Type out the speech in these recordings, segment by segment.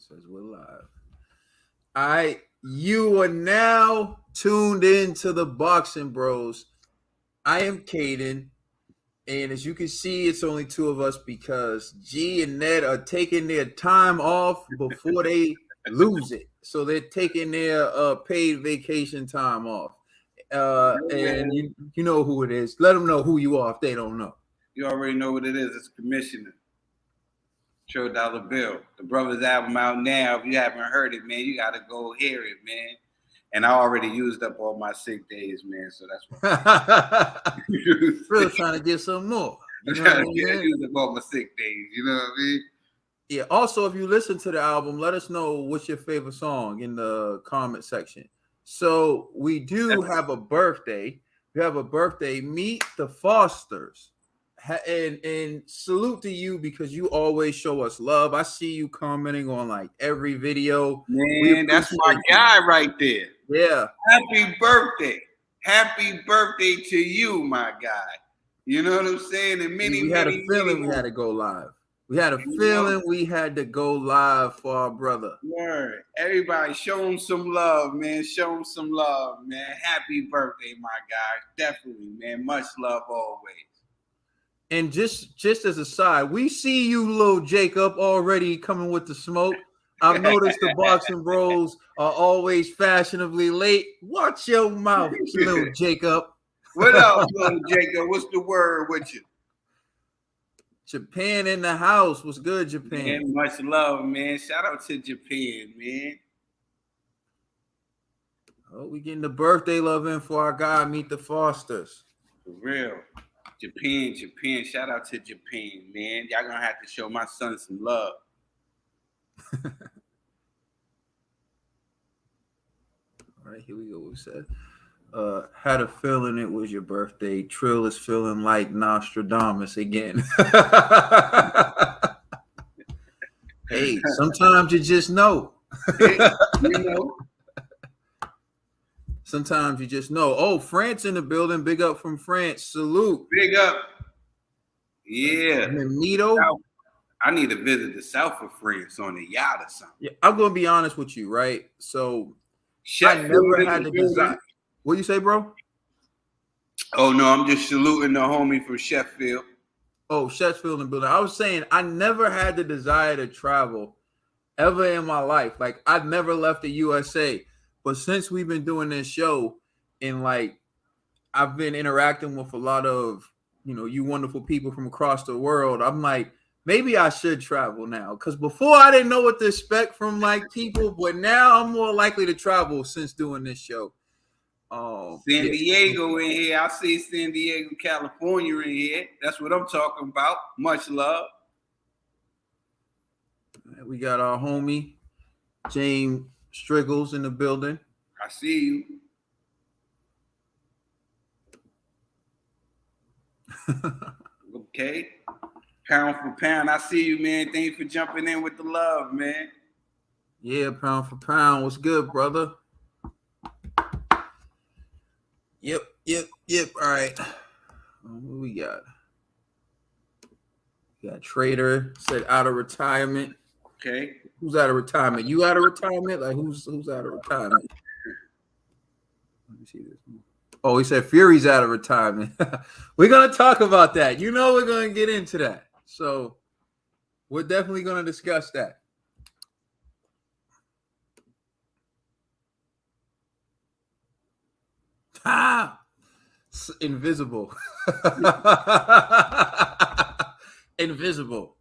Says we're live. All right, you are now tuned in to the Boxing Bros. I am Caden, and as you can see, it's only two of us because G and Ned are taking their time off before they lose it. So they're taking their paid vacation time off. And you know who it is. Let them know who you are if they don't know. You already know what it is. It's Commissioner. $1 Bill. The Brothers album out now. If you haven't heard it, man, you gotta go hear it, man. And I already used up all my sick days, man. So that's why. Real trying to get some more. You know what I mean? Use up all my sick days. You know what I mean? Yeah. Also, if you listen to the album, let us know what's your favorite song in the comment section. So we do have a birthday. We have a birthday. Meet the Fosters. And salute to you because you always show us love. I see you commenting on like every video. Man, that's my guy right there. Yeah. Happy birthday. Happy birthday to you, my guy. You know what I'm saying? And we had a feeling we had to go live. We had a feeling we had to go live for our brother. Word. Everybody, show him some love, man. Show him some love, man. Happy birthday, my guy. Definitely, man. Much love always. And just as a side, we see you, little Jacob, already coming with the smoke. I've noticed the Boxing Bros are always fashionably late. Watch your mouth, little Jacob. What up, little Jacob? What's the word with you? Japan in the house. What's good, Japan? Man, much love, man. Shout out to Japan, man. Oh, we getting the birthday love in for our guy, Meet the Fosters. For real. Japan. Shout out to Japan, man. Y'all gonna have to show my son some love. All right, here we go. What we said. Had a feeling it was your birthday. Trill is feeling like Nostradamus again. Hey, sometimes you just know. You know. Sometimes you just know. Oh, France in the building. Big up from France. Salute. Big up. Yeah. Mito. I need to visit the south of France on a yacht or something. Yeah, I'm going to be honest with you, right? So I never had to design. What you say, bro? Oh, no, I'm just saluting the homie from Sheffield. Oh, Sheffield in the building. I was saying I never had the desire to travel ever in my life. Like, I've never left the USA. But since we've been doing this show and like I've been interacting with a lot of, you wonderful people from across the world, I'm like, maybe I should travel now. Because before I didn't know what to expect from like people, but now I'm more likely to travel since doing this show. San Diego in here. I see San Diego, California in here. That's what I'm talking about. Much love. We got our homie, James Striggles in the building. I see you. Okay. Pound for pound. I see you, man. Thanks for jumping in with the love, man. Yeah, pound for pound. What's good, brother? Yep. All right. What we got? We got Trader said out of retirement. Okay. Who's out of retirement? You out of retirement? Like who's out of retirement? Let me see this. Oh, he said Fury's out of retirement. We're gonna talk about that. We're gonna get into that. So we're definitely gonna discuss that. Invisible. Invisible.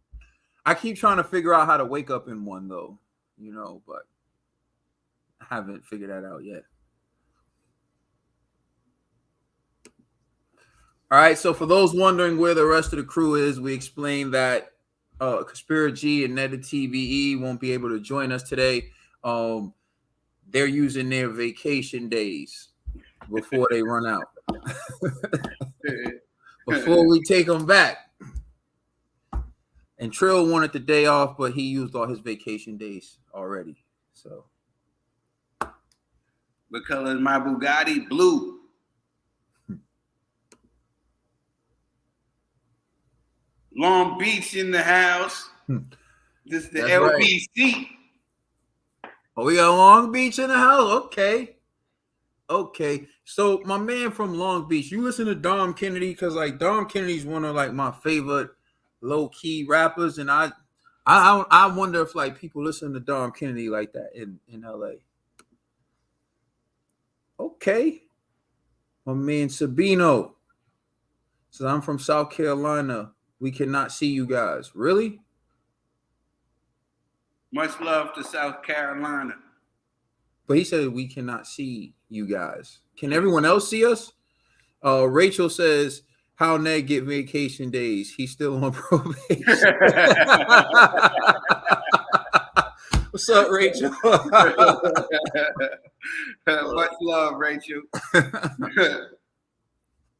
I keep trying to figure out how to wake up in one though, but I haven't figured that out yet. All right, so for those wondering where the rest of the crew is, we explained that Conspiracy and Ned the TVE won't be able to join us today. They're using their vacation days before they run out. Before we take them back. And Trill wanted the day off, but he used all his vacation days already. So, what color is my Bugatti? Blue. Long Beach in the house. This is the That's LBC. Right. Oh, we got Long Beach in the house. Okay. So my man from Long Beach, you listen to Dom Kennedy because like Dom Kennedy's one of like my favorite low key rappers, and I wonder if like people listen to Dom Kennedy like that in LA. Okay, my man Sabino says I'm from South Carolina. We cannot see you guys. Really? Much love to South Carolina. But he said we cannot see you guys. Can everyone else see us? Rachel says, how Ned get vacation days? He's still on probation. What's up, Rachel? Much love, Rachel.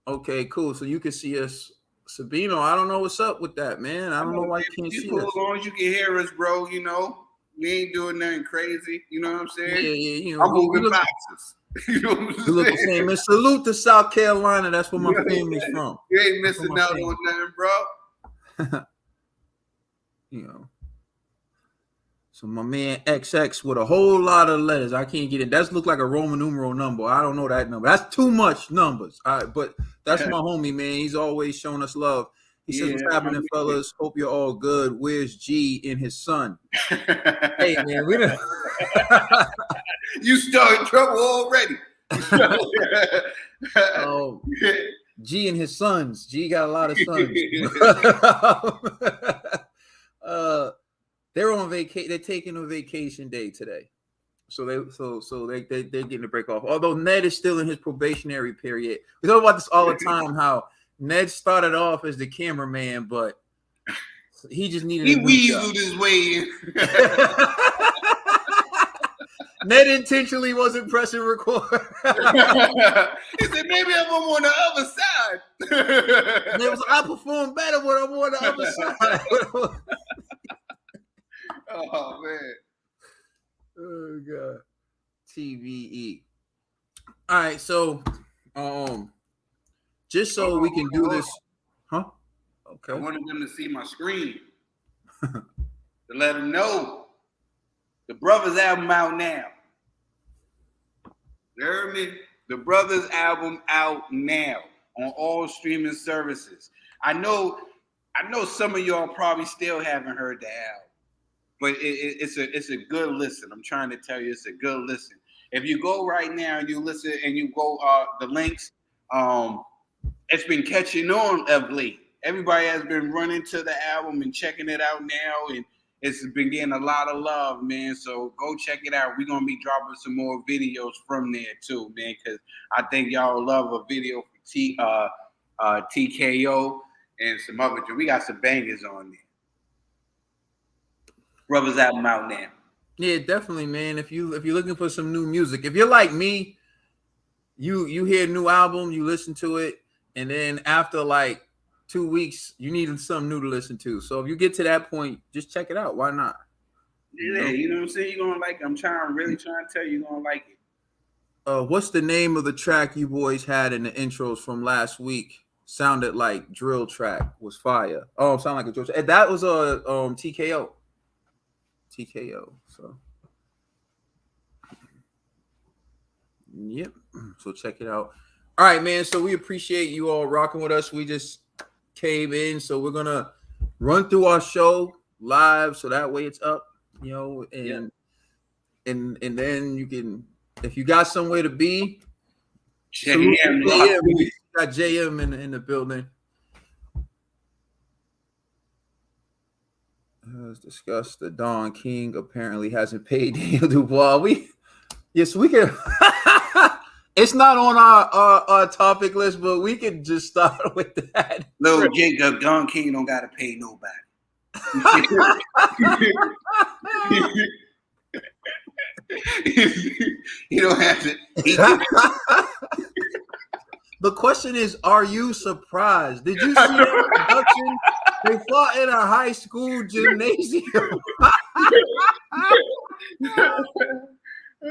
Okay, cool. So you can see us. Sabino, I don't know what's up with that, man. I don't know why you can't see us. As long as you can hear us, bro, you know, we ain't doing nothing crazy. You know what I'm saying? Yeah, you know, I'm moving boxes. You know what I'm saying? Look the same. And salute to South Carolina. That's where my family's from. You ain't missing out on nothing, bro. You know. So my man XX with a whole lot of letters. I can't get it. That's look like a Roman numeral number. I don't know that number. That's too much numbers. All right, but that's my homie, man. He's always showing us love. He says, what's happening, fellas? Hope you're all good. Where's G and his son? Hey, man, we done... You started trouble already. G and his sons. G got a lot of sons. They're on vacation. They're taking a vacation day today, so they're getting a break off. Although Ned is still in his probationary period. We talk about this all the time. How Ned started off as the cameraman, but he just needed. He weaseled his way in. Ned intentionally wasn't pressing record. He said, maybe I'm on the other side. And it was, I perform better when I'm on the other side. Oh, man. Oh, God. TVE. All right, so just so we can do this. Huh? Okay. I wanted them to see my screen. To let them know. The Brothers album out now. You heard me? The Brothers album out now on all streaming services. I know some of y'all probably still haven't heard the album, but it's a good listen. I'm trying to tell you, it's a good listen. If you go right now and you listen and you go the links, it's been catching on of late. Everybody has been running to the album and checking it out now, and it's been getting a lot of love, man. So go check it out. We're going to be dropping some more videos from there too, man, because I think y'all love a video for TKO and some other. We got some bangers on there. Brothers album out now. Yeah, definitely, man. If you're looking for some new music, if you're like me, you hear a new album, you listen to it, and then after like 2 weeks, you need something new to listen to. So if you get to that point, just check it out. Why not? Yeah, you know what I'm saying? You're gonna like it. I'm really trying to tell you, you're gonna like it. What's the name of the track you boys had in the intros from last week? Sounded like drill track. Was fire. Oh, sound like a drill track. That was a TKO. So yep. So check it out. All right, man. So we appreciate you all rocking with us. We just came in, so we're gonna run through our show live, so that way it's up, you know, and then you can, if you got somewhere to be, JM, we got JM in the building. Let's discuss the Don King apparently hasn't paid Daniel Dubois. We can. It's not on our topic list, but we can just start with that. Little Jacob, Don King don't gotta pay nobody. You don't have to. The question is, are you surprised? Did you see the production? They fought in a high school gymnasium.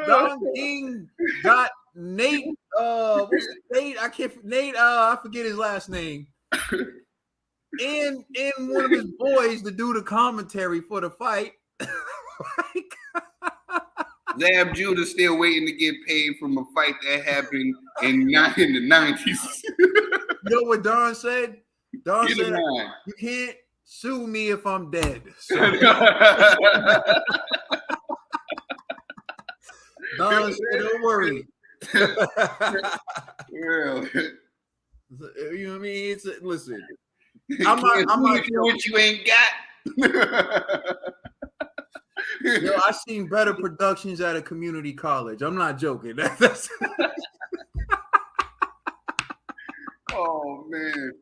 Don King got Nate. What's Nate? I forget his last name. And one of his boys to do the commentary for the fight. Lab Judah still waiting to get paid from a fight that happened in the 90s. You know what Don said? Don Get said, him on. you can't sue me if I'm dead. So Don said, don't worry. Real. You know what I mean? Listen, I'm not sure what you ain't got. Yo, I seen better productions at a community college. I'm not joking. That's Oh man,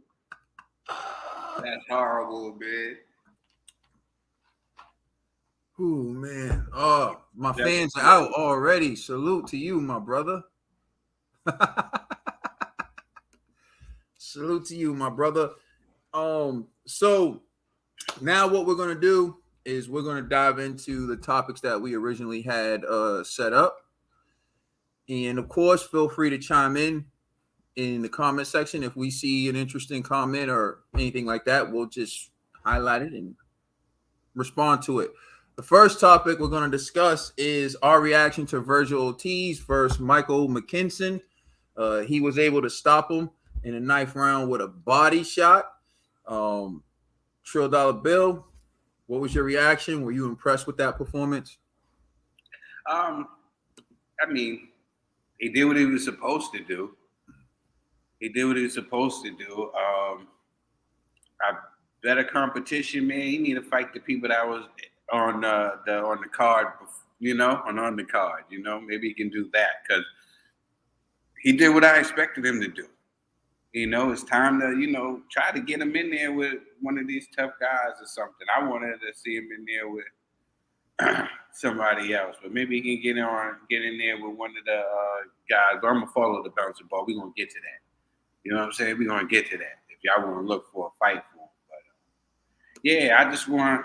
that's horrible, man. Ooh, man. Oh, my fans are out already. Salute to you, my brother. Salute to you, my brother. So now what we're gonna do is we're gonna dive into the topics that we originally had set up. And of course, feel free to chime in the comment section. If we see an interesting comment or anything like that, we'll just highlight it and respond to it. The first topic we're going to discuss is our reaction to Virgil Ortiz versus Michael Mckinson. He was able to stop him in a ninth round with a body shot. Trill Dollar Bill, what was your reaction? Were you impressed with that performance? I mean, he did what he was supposed to do. A better competition, man. He need to fight the people that was on the card, on the card. Maybe he can do that because he did what I expected him to do. It's time to try to get him in there with one of these tough guys or something. I wanted to see him in there with somebody else, but maybe he can get in there with one of the guys. But I'm gonna follow the bouncer ball. We're gonna get to that. You know what I'm saying? We're gonna get to that if y'all want to look for a fight for him. But yeah, I just want.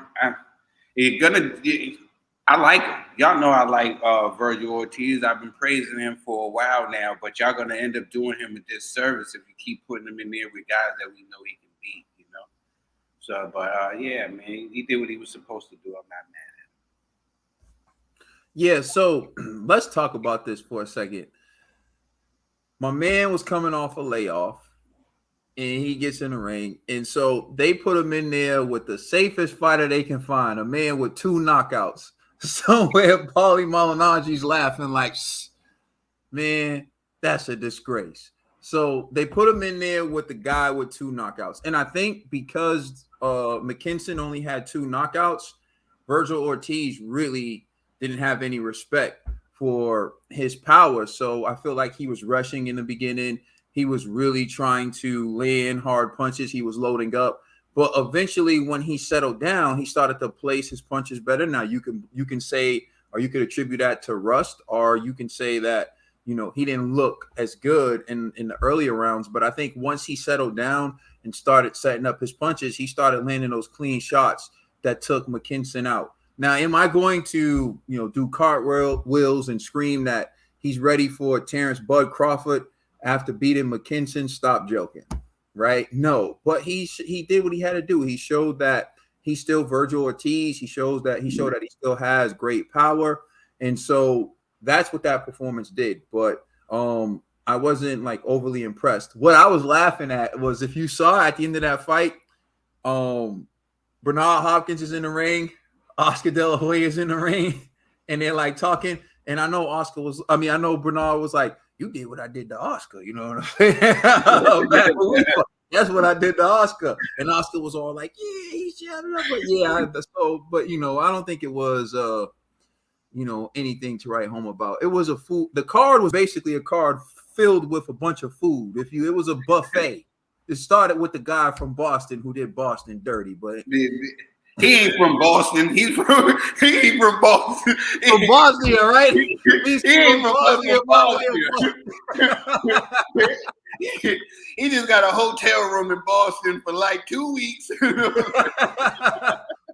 I like him. Y'all know I like Virgil Ortiz. I've been praising him for a while now, but y'all gonna end up doing him a disservice if you keep putting him in there with guys that we know he can beat. So, but yeah, man, he did what he was supposed to do. I'm not mad at him. Yeah, so let's talk about this for a second. My man was coming off a layoff, and he gets in the ring, and so they put him in there with the safest fighter they can find, a man with 2 knockouts. Somewhere, Paulie Malignaggi's laughing like, man, that's a disgrace. So they put him in there with the guy with 2 knockouts, and I think because Mckinson only had 2 knockouts, Virgil Ortiz really didn't have any respect for his power. So I feel like he was rushing in the beginning. He was really trying to lay in hard punches. He was loading up. But eventually when he settled down, he started to place his punches better. Now you can say, or you could attribute that to rust, or you can say that, he didn't look as good in the earlier rounds. But I think once he settled down and started setting up his punches, he started landing those clean shots that took Mckinson out. Now, am I going to, do cartwheels and scream that he's ready for Terrence Bud Crawford after beating Mckinson? Stop joking, right? No, but he did what he had to do. He showed that he's still Virgil Ortiz. He showed that he still has great power, and so that's what that performance did. But I wasn't like overly impressed. What I was laughing at was, if you saw at the end of that fight, Bernard Hopkins is in the ring. Oscar De La Hoya is in the ring, and they're like talking. And I know Bernard was like, "You did what I did to Oscar." You know what I'm saying? That's what I did to Oscar. And Oscar was all like, "Yeah, he's shouting up." But yeah, I don't think it was anything to write home about. It was a food. The card was basically a card filled with a bunch of food. It was a buffet. It started with the guy from Boston who did Boston dirty, but he ain't from Boston. He ain't from Boston. From Boston, right? He ain't from Boston. He just got a hotel room in Boston for like 2 weeks.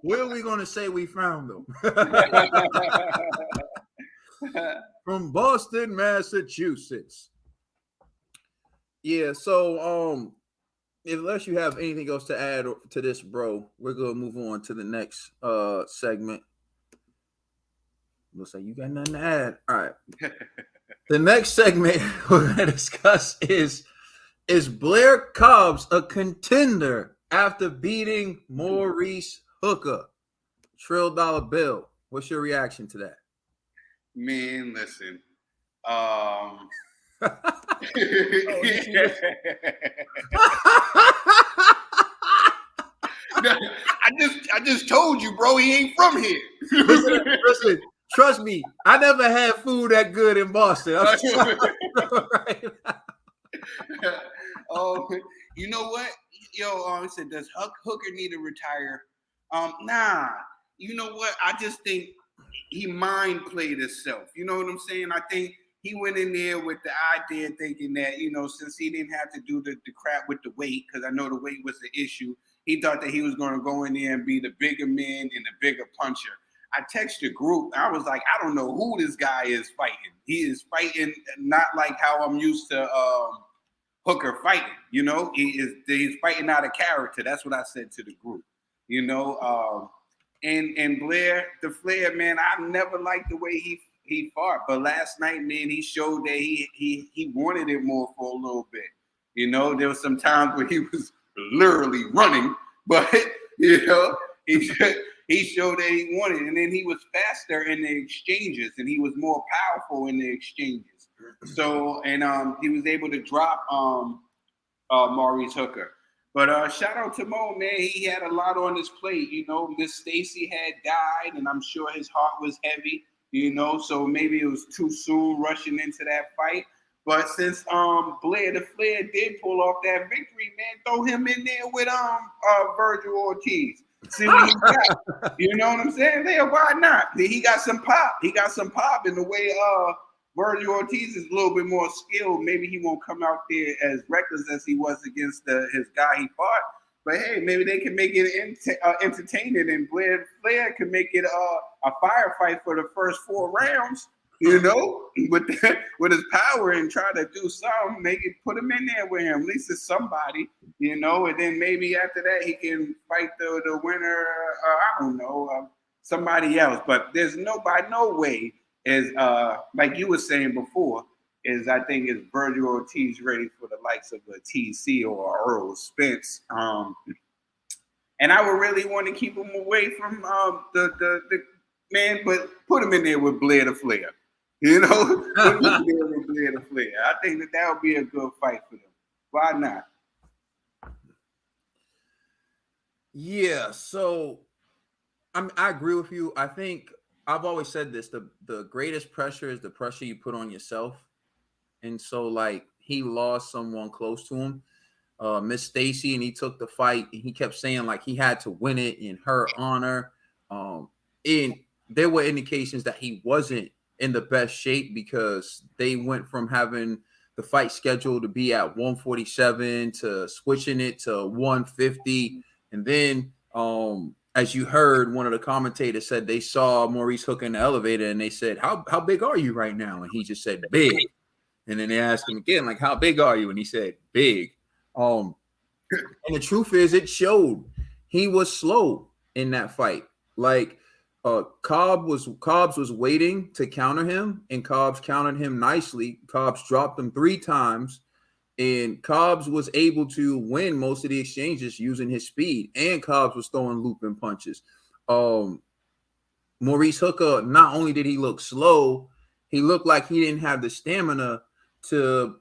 Where are we going to say we found them? From Boston, Massachusetts. Yeah, so unless you have anything else to add to this, bro, we're gonna move on to the next segment. Looks like you got nothing to add. All right. The next segment we're going to discuss is Blair Cobbs a contender after beating Maurice Hooker? Trill Dollar Bill. What's your reaction to that? Man, listen. I just told you, bro. He ain't from here. listen. Trust me, I never had food that good in Boston. You know what? Yo, he said, does Hooker need to retire? Nah. You know what? I just think he mind played himself. You know what I'm saying? I think he went in there with the idea thinking that, since he didn't have to do the crap with the weight, because I know the weight was the issue, he thought that he was going to go in there and be the bigger man and the bigger puncher. I texted the group. I was like, I don't know who this guy is fighting. He is fighting not like how I'm used to Hooker fighting. He's fighting out of character. That's what I said to the group. And Blair, the Flair, man, I never liked the way he fought. But last night, man, he showed that he wanted it more for a little bit. There was some times where he was literally running, but he showed that he wanted, and then he was faster in the exchanges, and he was more powerful in the exchanges. So, and he was able to drop Maurice Hooker. But shout out to Mo, man. He had a lot on his plate. Miss Stacy had died, and I'm sure his heart was heavy. So maybe it was too soon rushing into that fight. But since Blair the Flair did pull off that victory, man, throw him in there with Virgil Ortiz. See what he got. You know what I'm saying? Yeah, why not? He got some pop. He got some pop in the way Virgil Ortiz is a little bit more skilled. Maybe he won't come out there as reckless as he was against his guy he fought. But hey, maybe they can make it entertaining, and Blair Flair can make it a firefight for the first 4 rounds. With his power, and try to do something, put him in there with him. At least it's somebody, and then maybe after that he can fight the winner. I don't know, somebody else. But there's no way is like you were saying before, I think is Virgil Ortiz ready for the likes of a TC or Earl Spence. And I would really want to keep him away from the man, but put him in there with Blair the Flair. Put him in there with Blair the Flair. I think that would be a good fight for them. Why not? Yeah, so I agree with you. I think I've always said this: the greatest pressure is the pressure you put on yourself. And so, like, he lost someone close to him, Miss Stacy, and he took the fight, and he kept saying like he had to win it in her honor. And there were indications that he wasn't in the best shape, because they went from having the fight scheduled to be at 147 to switching it to 150. And then, as you heard, one of the commentators said they saw Maurice Hooker in the elevator, and they said, how big are you right now? And he just said, big. And then they asked him again, like, how big are you? And he said, big. And the truth is, it showed. He was slow in that fight. Like, Cobbs was waiting to counter him, and Cobbs countered him nicely. Cobbs dropped him 3 times, and Cobbs was able to win most of the exchanges using his speed, and Cobbs was throwing looping punches. Maurice Hooker, not only did he look slow, he looked like he didn't have the stamina to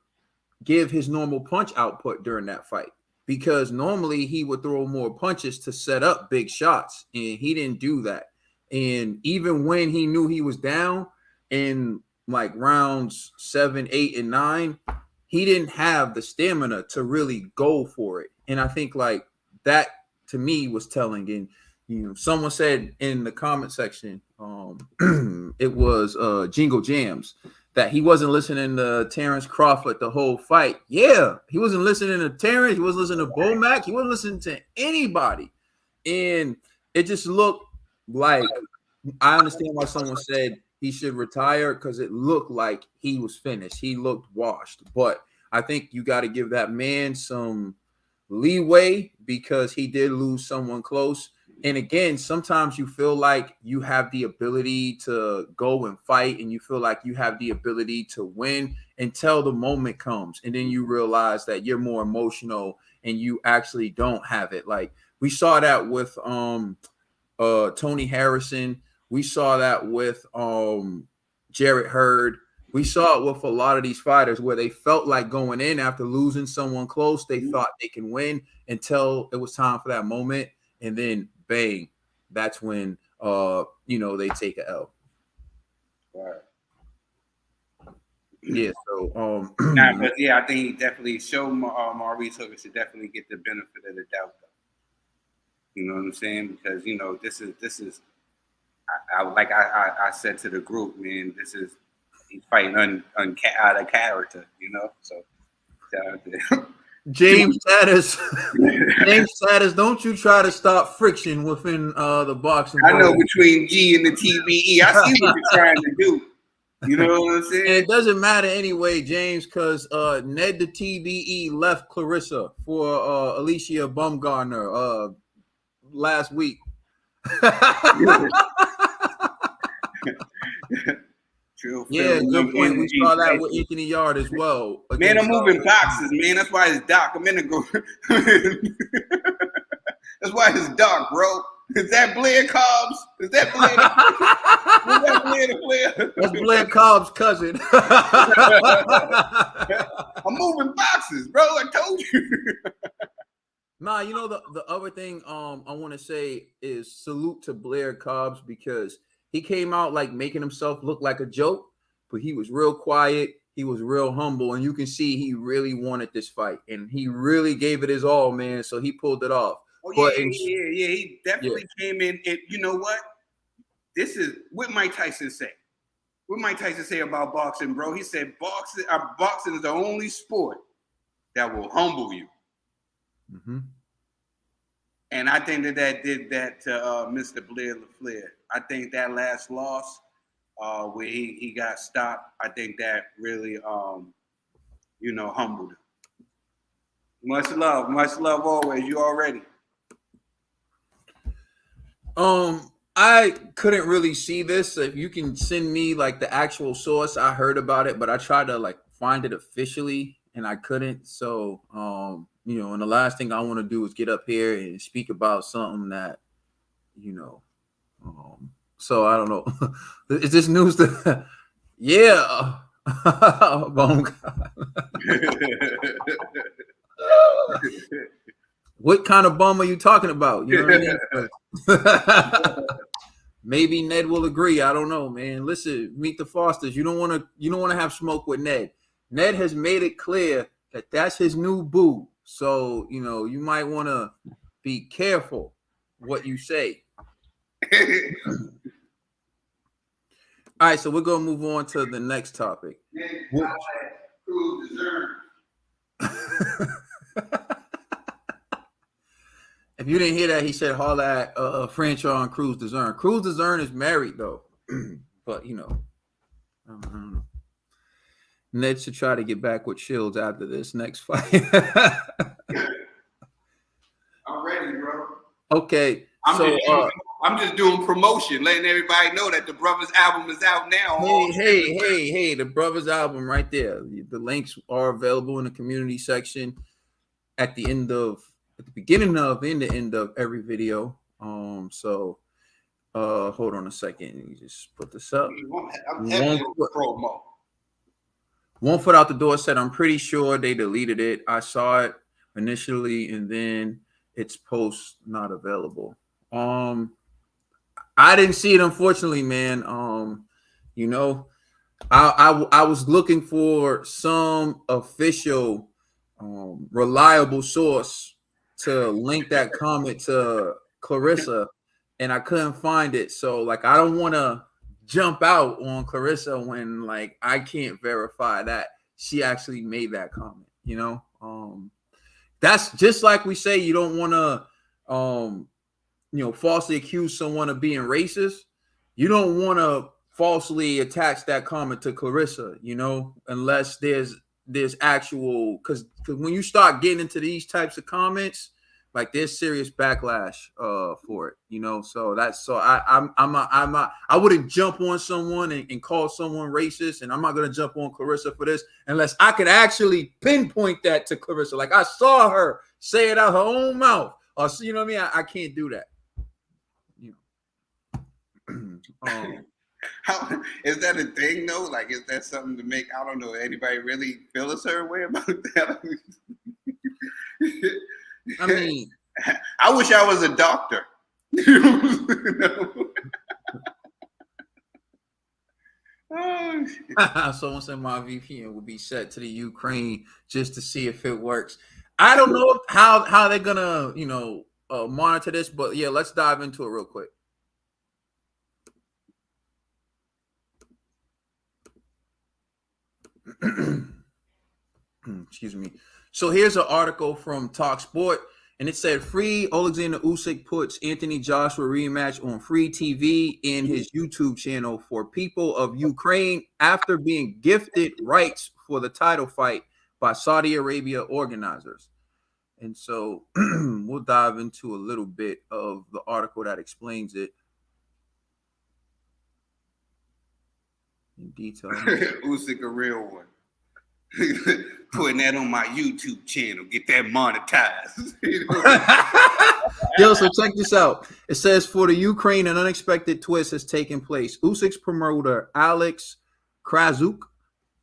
give his normal punch output during that fight, because normally he would throw more punches to set up big shots, and he didn't do that. And even when he knew he was down in like rounds 7, 8, and 9, he didn't have the stamina to really go for it. And I think like that to me was telling. And someone said in the comment section, it was Jingle Jams, that he wasn't listening to Terrence Crawford the whole fight. Yeah, he wasn't listening to Terrence. He wasn't listening to Bomac. He wasn't listening to anybody. And it just looked like, I understand why someone said he should retire, because it looked like he was finished. He looked washed. But I think you got to give that man some leeway, because he did lose someone close. And again, sometimes you feel like you have the ability to go and fight, and you feel like you have the ability to win until the moment comes. And then you realize that you're more emotional and you actually don't have it. Like we saw that with Tony Harrison. We saw that with Jarrett Hurd. We saw it with a lot of these fighters where they felt like going in after losing someone close, they thought they can win until it was time for that moment. And then bang, that's when they take a L. Right. Yeah, so but yeah, I think he definitely showed Maurice Hooker should definitely get the benefit of the doubt, though. You know what I'm saying? Because this is I said to the group, man, he's fighting out of character, So shout out to him. James Saddis, don't you try to stop friction within the boxing. I know between G and the TBE. I see what you're trying to do. You know what I'm saying? And it doesn't matter anyway, James, because Ned the TBE left Clarissa for Alicia Bumgarner last week. Yeah, good point. We saw that with Anthony Yard as well. Man, I'm moving boxes, man. That's why it's dark. I'm in the go. That's why it's dark, bro. Is that Blair Cobbs? Is that Blair? That's Blair Cobbs' cousin. I'm moving boxes, bro. I told you. Nah, the other thing I want to say is salute to Blair Cobbs, because he came out like making himself look like a joke, but he was real quiet. He was real humble, and you can see he really wanted this fight, and he really gave it his all, man. So he pulled it off. Oh, yeah. He definitely came in. And you know what? This is what Mike Tyson say. What Mike Tyson say about boxing, bro? He said boxing is the only sport that will humble you. Mm-hmm. And I think that did that to Mr. Blair LaFleur. I think that last loss where he got stopped, I think that really, humbled him. Much love always. You already. I couldn't really see this. If you can send me like the actual source, I heard about it, but I tried to like find it officially and I couldn't. So, and the last thing I want to do is get up here and speak about something that, so I don't know. Is this news to, yeah. What kind of bum are you talking about? You know what I mean? Maybe Ned will agree. I don't know, man. Listen, meet the Fosters. You don't want to have smoke with Ned. Ned has made it clear that that's his new boo. So, you might want to be careful what you say. All right, so we're going to move on to the next topic. If you didn't hear that, he said holla at Franchon and Cruz DeZern. Cruz DeZern is married, though. But, I don't know. Ned should try to get back with Shields after this next fight. I'm ready, bro. Okay. I'm just doing promotion, letting everybody know that the Brothers album is out now. Hey, the Brothers album right there. The links are available in the community section at the beginning of and the end of every video. Hold on a second. Let me just put this up. One foot out the door said, I'm pretty sure they deleted it. I saw it initially and then it's post not available. I didn't see it, unfortunately, man. I was looking for some official reliable source to link that comment to Clarissa, and I couldn't find it. So like I don't want to jump out on Clarissa when like I can't verify that she actually made that comment. That's just like we say you don't want to falsely accuse someone of being racist. You don't want to falsely attach that comment to Clarissa, unless there's actual, because when you start getting into these types of comments Like there's serious backlash for it, you know. So I wouldn't jump on someone and call someone racist, and I'm not gonna jump on Clarissa for this unless I could actually pinpoint that to Clarissa. Like I saw her say it out her own mouth. Or you know what I mean? I can't do that. You know. How is that a thing though? Like, is that something to make? I don't know. Anybody really feel a certain way about that? I mean, I wish I was a doctor. Someone said my VPN will be set to the Ukraine just to see if it works. I don't know how they're gonna monitor this, but yeah, let's dive into it real quick. Excuse me. So here's an article from TalkSport, and it said free Alexander Usyk puts Anthony Joshua rematch on free TV in his YouTube channel for people of Ukraine after being gifted rights for the title fight by Saudi Arabia organizers. And so we'll dive into a little bit of the article that explains it in detail. Usyk a real one. Putting that on my YouTube channel, get that monetized. Yo, so check this out. It says for the Ukraine, an unexpected twist has taken place. Usyk's promoter, Alex Krazuk,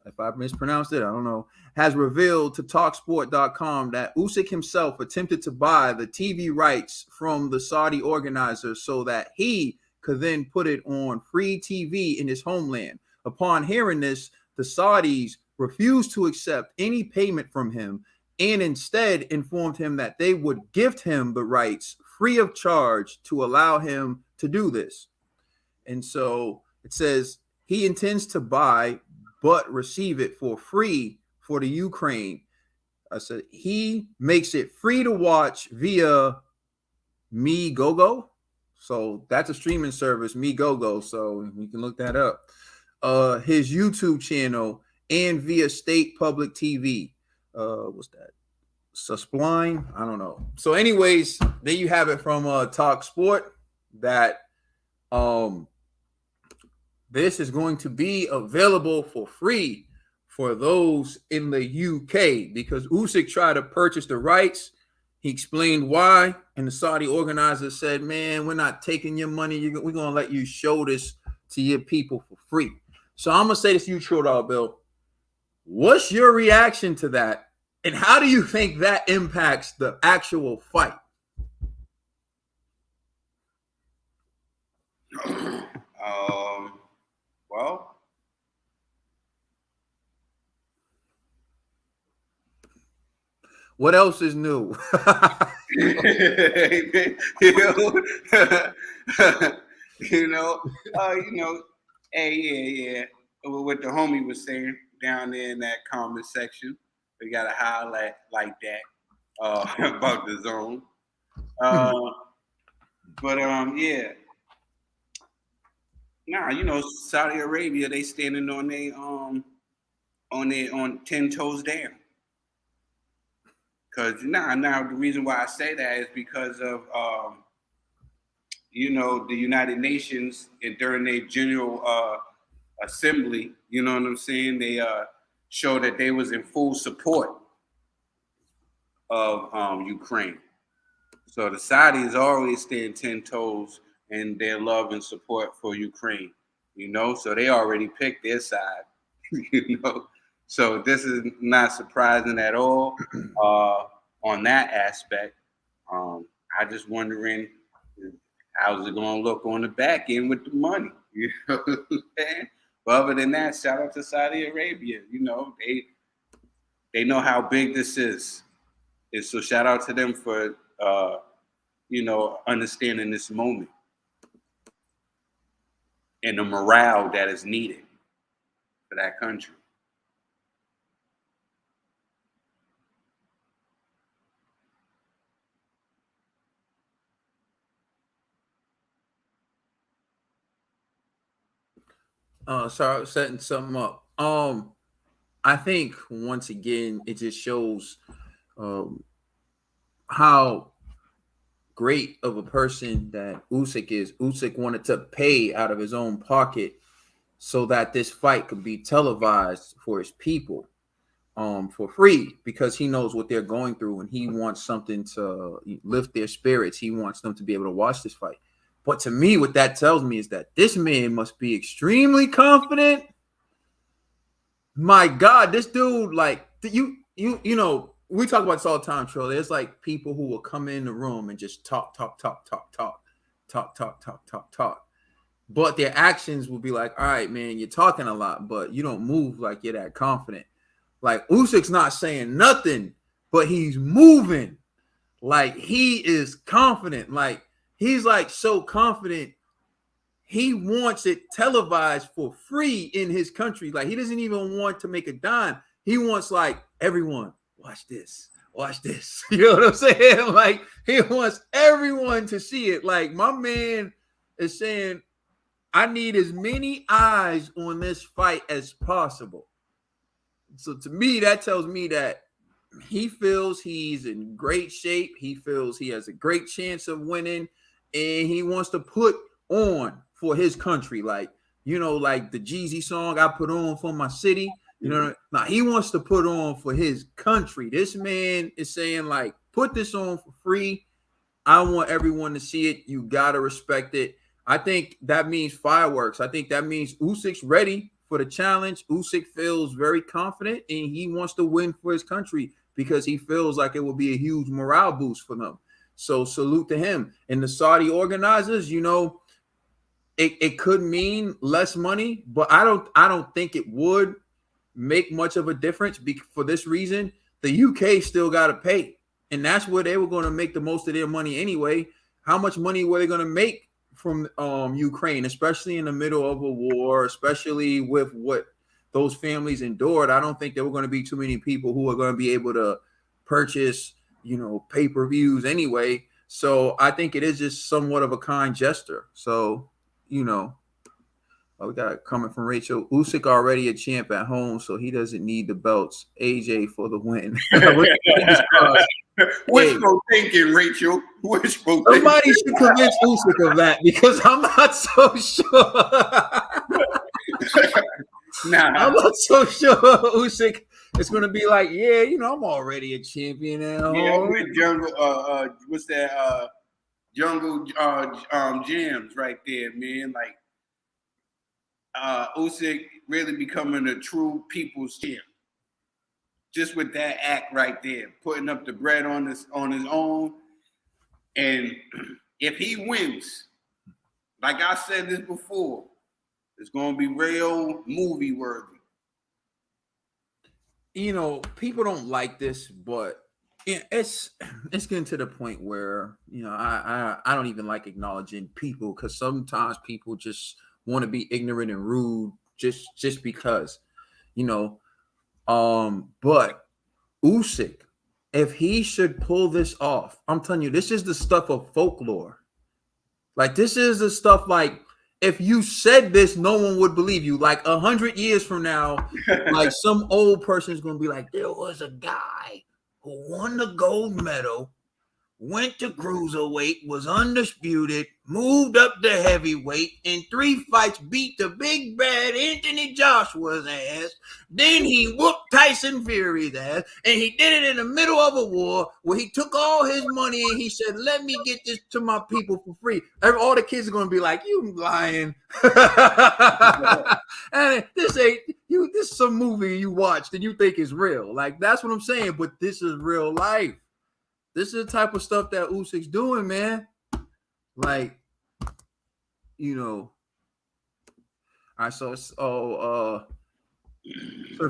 if I mispronounced it, I don't know, has revealed to Talksport.com that Usyk himself attempted to buy the TV rights from the Saudi organizers so that he could then put it on free TV in his homeland. Upon hearing this, the Saudis refused to accept any payment from him and instead informed him that they would gift him the rights free of charge to allow him to do this. And so it says he intends to buy but receive it for free for the Ukraine. I said he makes it free to watch via MeGoGo. So that's a streaming service, MeGoGo. So you can look that up. His YouTube channel and via state public TV. What's that? Suspline? I don't know. So, anyways, there you have it from Talk Sport that this is going to be available for free for those in the UK because Usyk tried to purchase the rights. He explained why, and the Saudi organizers said, "Man, we're not taking your money. We're gonna let you show this to your people for free." So I'm gonna say this to you, True Dog Bill. What's your reaction to that? And how do you think that impacts the actual fight? Well, what else is new? Hey, yeah. What the homie was saying down there in that comment section, we got to highlight like that about the zone. Yeah. Nah, Saudi Arabia, they standing on 10 toes down. Because now the reason why I say that is because of the United Nations and during their general assembly, you know what I'm saying? They showed that they was in full support of Ukraine. So the Saudis always stand 10 toes in their love and support for Ukraine, so they already picked their side, So this is not surprising at all on that aspect. I just wondering how's it going to look on the back end with the money, But other than that, shout out to Saudi Arabia. They know how big this is. And so shout out to them for, understanding this moment and the morale that is needed for that country. Sorry, setting something up. I think once again it just shows how great of a person that Usyk is, Usyk wanted to pay out of his own pocket so that this fight could be televised for his people for free, because he knows what they're going through and he wants something to lift their spirits. He wants them to be able to watch this fight. But to me, what that tells me is that this man must be extremely confident. My God, this dude, like, you know, we talk about this all the time, Trill. There's like people who will come in the room and just talk. But their actions will be like, all right, man, you're talking a lot, but you don't move like you're that confident. Like, Usyk's not saying nothing, but he's moving. Like, he is confident. Like, he's like so confident. He wants it televised for free in his country. Like, he doesn't even want to make a dime. He wants, like, everyone, watch this. Watch this. You know what I'm saying? Like, he wants everyone to see it. Like, my man is saying, I need as many eyes on this fight as possible. So to me, that tells me that he feels he's in great shape. He feels he has a great chance of winning, and he wants to put on for his country. Like, you know, like the Jeezy song, I put on for my city. You know, now he wants to put on for his country. This man is saying, like, put this on for free. I want everyone to see it. You got to respect it. I think that means fireworks. I think that means Usyk's ready for the challenge. Usyk feels very confident and he wants to win for his country because he feels like it will be a huge morale boost for them. So salute to him. And the Saudi organizers, you know, it could mean less money, but I don't think it would make much of a difference for this reason. The UK still got to pay, and that's where they were going to make the most of their money anyway. How much money were they going to make from Ukraine, especially in the middle of a war, especially with what those families endured? I don't think there were going to be too many people who are going to be able to purchase, you know, pay-per-views anyway. So I think it is just somewhat of a kind gesture. So, you know, we got it coming from Rachel. Usyk already a champ at home, so he doesn't need the belts. AJ for the win. Wishful thinking, Rachel. Wishful thinking. Somebody should convince Usyk of that, because I'm not so sure. I'm not so sure Usyk is going to be like, yeah, you know, I'm already a champion at home. Yeah, with Jungle, what's that? Jungle Gems right there, man. Like, Usyk really becoming a true people's champ. Just with that act right there, putting up the bread on his own. And if he wins, like I said this before, it's going to be real movie worthy. You know, people don't like this, but it's getting to the point where, you know, I don't even like acknowledging people, because sometimes people just want to be ignorant and rude just because, you know. But Usyk, if he should pull this off, I'm telling you, this is the stuff of folklore. Like, this is the stuff, like, if you said this, no one would believe you. Like 100 years from now, like some old person is going to be like, there was a guy who won the gold medal, went to cruiserweight, was undisputed, moved up to heavyweight, in 3 fights beat the big bad Anthony Joshua's ass. Then he whooped Tyson Fury's ass, and he did it in the middle of a war where he took all his money and he said, let me get this to my people for free. All the kids are going to be like, you lying. And this is some movie you watched and you think is real. Like, that's what I'm saying, but this is real life. This is the type of stuff that Usyk's doing, man. Like, you know. All right, so Sir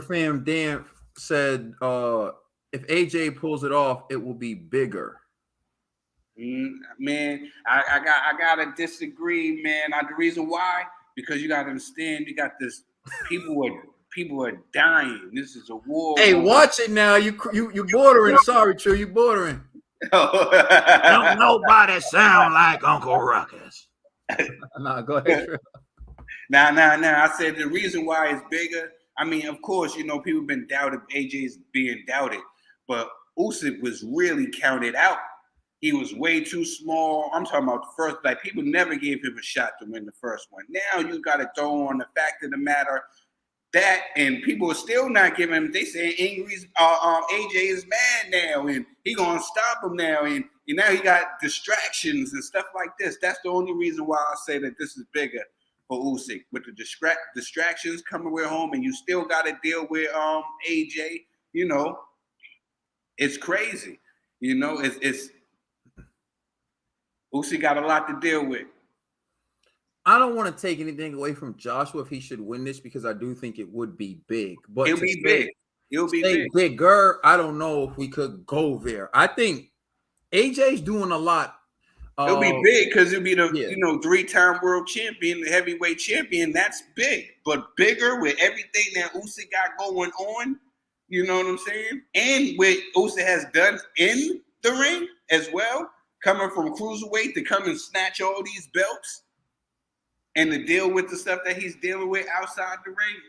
Fam Dan said, if AJ pulls it off, it will be bigger. Man, I gotta disagree, man. The reason why, because you gotta understand, you got this people are dying. This is a war. Hey, watch it now. You bordering. Sorry, True, you bordering. Don't nobody sound like Uncle Ruckus. No, go ahead. Now. I said the reason why it's bigger. I mean, of course, you know, people have been doubted. AJ's being doubted, but Usyk was really counted out. he was way too small. I'm talking about the first, like people never gave him a shot to win the first one. Now you got to throw on the fact of the matter that, and people are still not giving him. They say Ingrid's AJ is mad now, and he gonna stop him now, and now he got distractions and stuff like this. That's the only reason why I say that this is bigger for Usyk, with the distractions coming with home, and you still got to deal with AJ. You know, it's crazy. You know, it's Usyk got a lot to deal with. I don't want to take anything away from Joshua if he should win this, because I do think it would be big. But it'll be big. It'll be big. Bigger, I don't know if we could go there. I think AJ's doing a lot. It'll be big because it'll be the 3-time world champion, the heavyweight champion. That's big, but bigger with everything that Usyk got going on. You know what I'm saying? And what Usyk has done in the ring as well, coming from cruiserweight to come and snatch all these belts. And to deal with the stuff that he's dealing with outside the ring,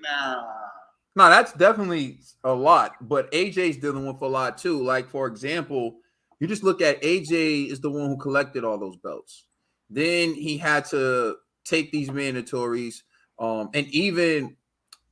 No, that's definitely a lot. But AJ's dealing with a lot too. Like, for example, you just look at AJ is the one who collected all those belts. Then he had to take these mandatories. And even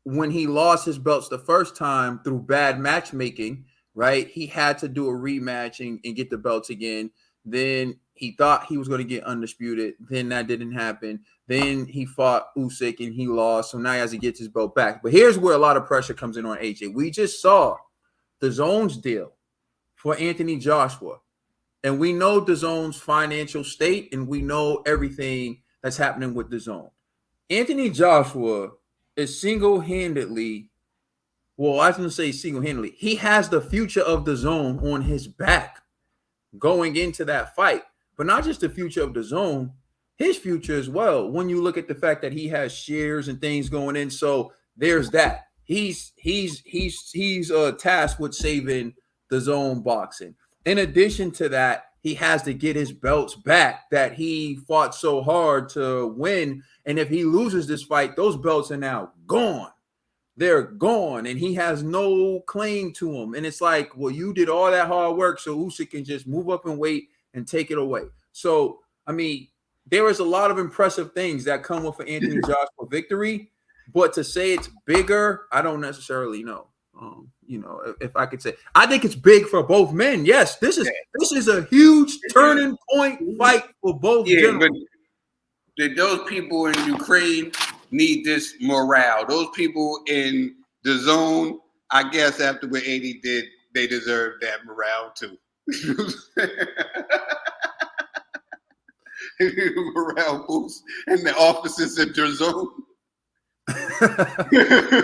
when he lost his belts the first time through bad matchmaking, right? He had to do a rematch and get the belts again. Then he thought he was going to get undisputed. Then that didn't happen. Then he fought Usyk and he lost. So now he has to get his belt back. But here's where a lot of pressure comes in on AJ. We just saw the Zone's deal for Anthony Joshua. And we know the Zone's financial state, and we know everything that's happening with the Zone. Anthony Joshua is single-handedly, well, I was going to say single-handedly, he has the future of the Zone on his back going into that fight. But not just the future of the Zone, his future as well. When you look at the fact that he has shares and things going in, so there's that. He's tasked with saving the Zone boxing. In addition to that, he has to get his belts back that he fought so hard to win. And if he loses this fight, those belts are now gone. They're gone, and he has no claim to them. And it's like, well, you did all that hard work, so Usyk can just move up and wait and take it away. So, I mean, there is a lot of impressive things that come with an Anthony Joshua victory, but to say it's bigger, I don't necessarily know. If I could say, I think it's big for both men. Yes, this is a huge turning point fight for both gentlemen. But those people in Ukraine need this morale. Those people in the Zone, I guess after what 80 did, they deserve that morale too. Morale boost in the offices in the Zone.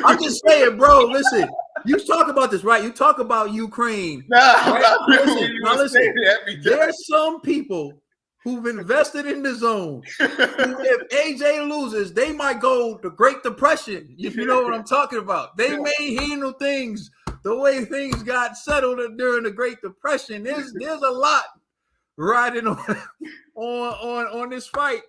I'm just saying, bro. Listen, you talk about this, right? You talk about Ukraine. Listen. There's some people who've invested in the Zone. If AJ loses, they might go the Great Depression. If you know what I'm talking about, they may handle things the way things got settled during the Great Depression. There's a lot riding on this fight.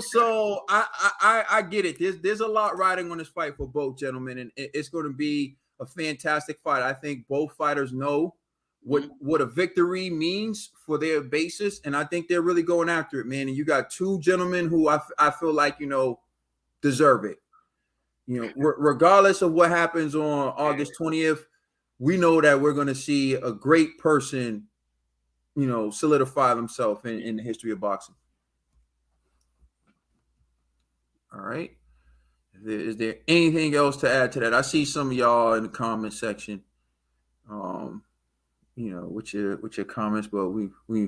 So I get it. There's a lot riding on this fight for both gentlemen, and it's going to be a fantastic fight. I think both fighters know what a victory means for their basis, and I think they're really going after it, man. And you got two gentlemen who I feel like deserve it. Regardless of what happens on August 20th, we know that we're going to see a great person, solidify himself in the history of boxing. All right. Is there anything else to add to that? I see some of y'all in the comment section, with your comments, but we all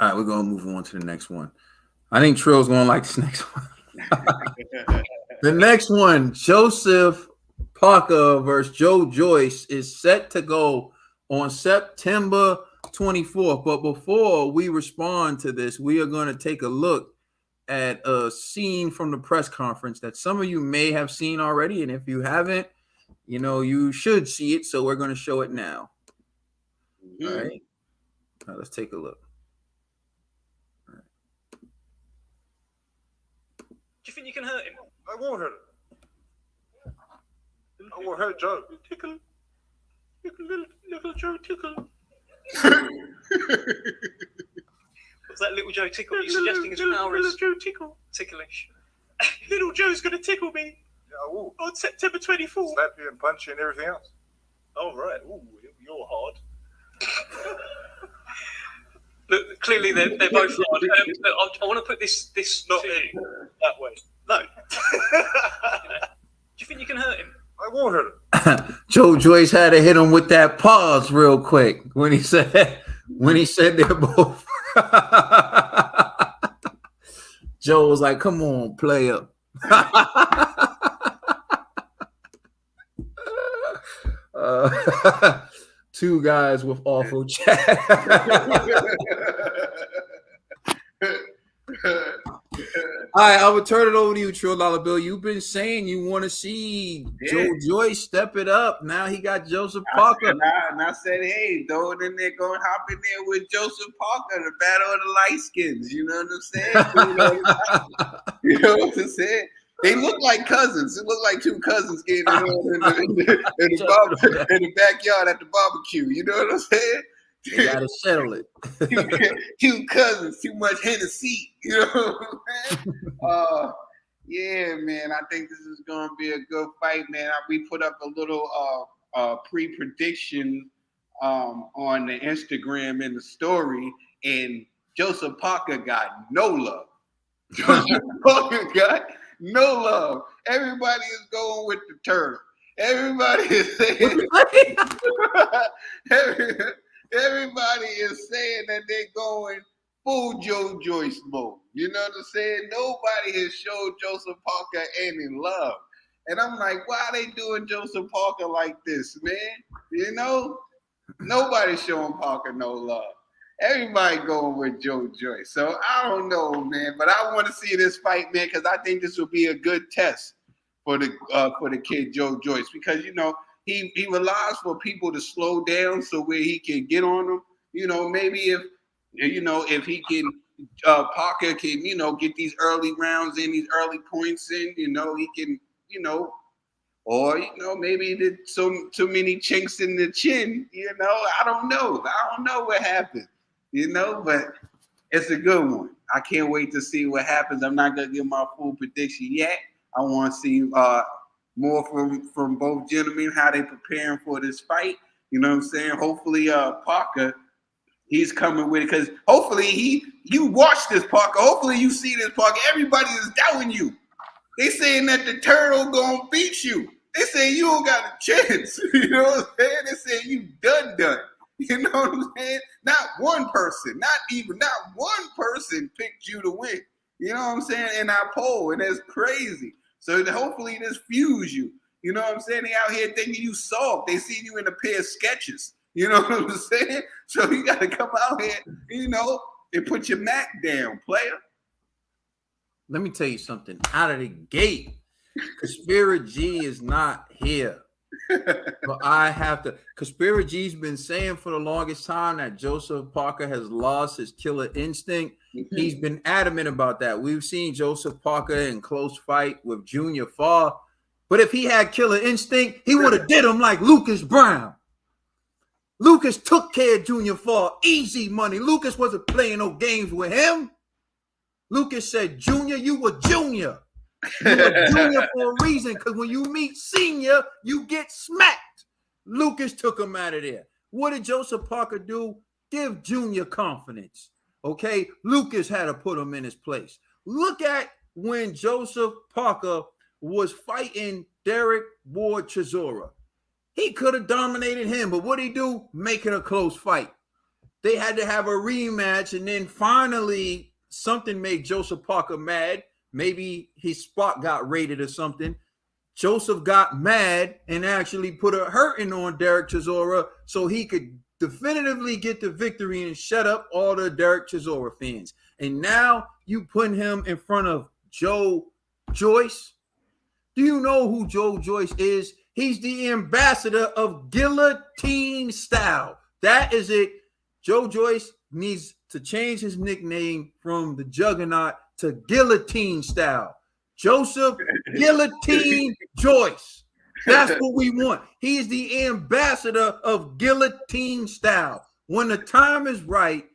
right, we're gonna move on to the next one. I think Trill's gonna like this next one. The next one, Joseph Parker versus Joe Joyce, is set to go on September 24th. But before we respond to this, we are going to take a look at a scene from the press conference that some of you may have seen already. And if you haven't, you should see it. So we're going to show it now. All right. All right, let's take a look. All right. Do you think you can hurt him? I won't hurt him. I won't hurt Joe. You Little Joe Tickle. What's that, Little Joe Tickle? Are you suggesting his power is Joe Tickle. ticklish? Little Joe's gonna tickle me. Yeah, ooh. On September 24th. Slap you and punch you and everything else. Oh, right. Ooh, you're hard. Look, clearly they're both hard. I want to put this Not to me. you. That way. No. Do you think you can hurt him? I won't hurt him. Joe Joyce had to hit him with that pause real quick when he said they're both. Joe was like, "Come on, player." Two guys with awful chat. All right, I will turn it over to you, Trill Dollar Bill. You've been saying you want to see Joe Joyce step it up. Now he got Joseph Parker. And I said, hey, throw it in there, go and hop in there with Joseph Parker, the battle of the light skins. You know what I'm saying? You know what I'm saying? They look like cousins. It look like two cousins getting in the backyard at the barbecue. You know what I'm saying? You gotta settle it. Two cousins, too much Hennessy. You know what I'm saying? Yeah, man. I think this is gonna be a good fight, man. We put up a little pre-prediction on the Instagram in the story, and Joseph Parker got no love. Joseph Parker got no love. Everybody is going with the turtle. Everybody is saying everybody is saying that they're going full Joe Joyce mode. You know what I'm saying? Nobody has showed Joseph Parker any love. And I'm like, why are they doing Joseph Parker like this, man? You know? Nobody's showing Parker no love. Everybody going with Joe Joyce. So I don't know, man. But I want to see this fight, man, because I think this will be a good test for the kid Joe Joyce. Because, you know, he relies for people to slow down so where he can get on them. You know, maybe if he can, Parker can, you know, get these early rounds in, these early points in, you know, he can, you know, or, you know, maybe there's too many chinks in the chin, you know, I don't know what happened, you know, but it's a good one. I can't wait to see what happens. I'm not going to give my full prediction yet. I want to see more from both gentlemen, how they preparing for this fight. You know what I'm saying? Hopefully, Parker, he's coming with it because hopefully you watch this, Parker. Hopefully you see this, Parker. Everybody is doubting you. They saying that the turtle gonna beat you. They say you don't got a chance. You know what I'm saying? They say you done. You know what I'm saying? Not one person picked you to win. You know what I'm saying? In our poll, and that's crazy. So hopefully this fuse you. You know what I'm saying? They out here thinking you soft. They see you in a pair of sketches. You know what I'm saying? So you got to come out here, you know, and put your Mac down, player. Let me tell you something. Out of the gate, Conspiracy G is not here. But I have to. Conspiracy G's been saying for the longest time that Joseph Parker has lost his killer instinct. He's been adamant about that. We've seen Joseph Parker in close fight with Junior Fall. But if he had killer instinct, he would have did him like Lucas Brown. Lucas took care of Junior Fall. Easy money. Lucas wasn't playing no games with him. Lucas said, Junior, you were Junior. You were Junior for a reason, because when you meet Senior, you get smacked. Lucas took him out of there. What did Joseph Parker do? Give Junior confidence. Okay? Lucas had to put him in his place. Look at when Joseph Parker was fighting Derek Ward Chisora. He could have dominated him, but what did he do? Make it a close fight. They had to have a rematch, and then finally something made Joseph Parker mad. Maybe his spot got raided or something. Joseph got mad and actually put a hurting on Derek Chisora so he could definitively get the victory and shut up all the Derek Chisora fans. And now you put him in front of Joe Joyce. Do you know who Joe Joyce is? He's the ambassador of guillotine style. That is it. Joe Joyce needs to change his nickname from the Juggernaut to guillotine style. Joseph Guillotine Joyce. That's what we want. He's the ambassador of guillotine style. When the time is right,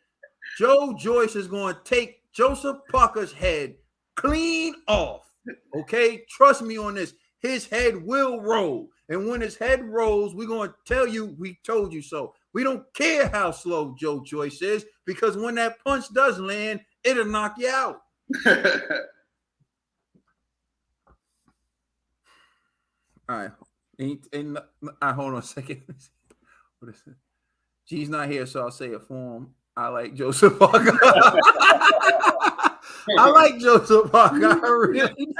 Joe Joyce is going to take Joseph Parker's head clean off. Okay? Trust me on this. His head will roll. And when his head rolls, we're going to tell you we told you so. We don't care how slow Joe Joyce is, because when that punch does land, it'll knock you out. All right. Hold on a second. What is it? G's not here, so I'll say it for him. I like Joseph Parker. I like Joseph Parker. I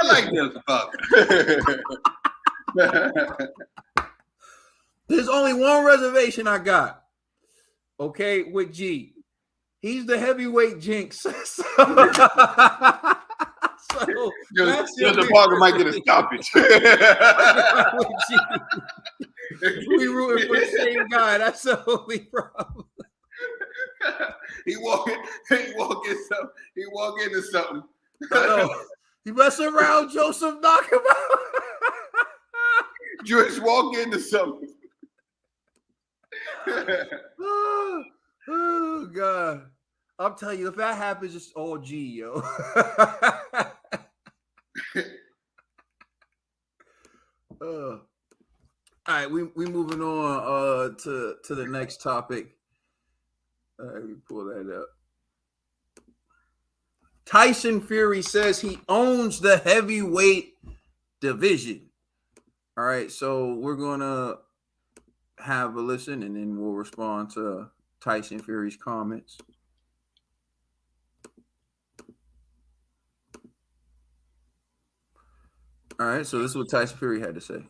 like Joseph Parker. There's only one reservation I got. Okay, with G. He's the heavyweight jinx. Joseph Parker might get a stoppage. We rooting for the same guy. That's the only problem. He walk into something. You mess around, Joseph, knock him out. Just walk into something. Oh God. I'm telling you, if that happens, it's all G, yo. All right, we moving on to the next topic. Let me pull that up. Tyson Fury says he owns the heavyweight division. All right, so we're gonna have a listen, and then we'll respond to Tyson Fury's comments. All right, so this is what Tyson Fury had to say. Fucking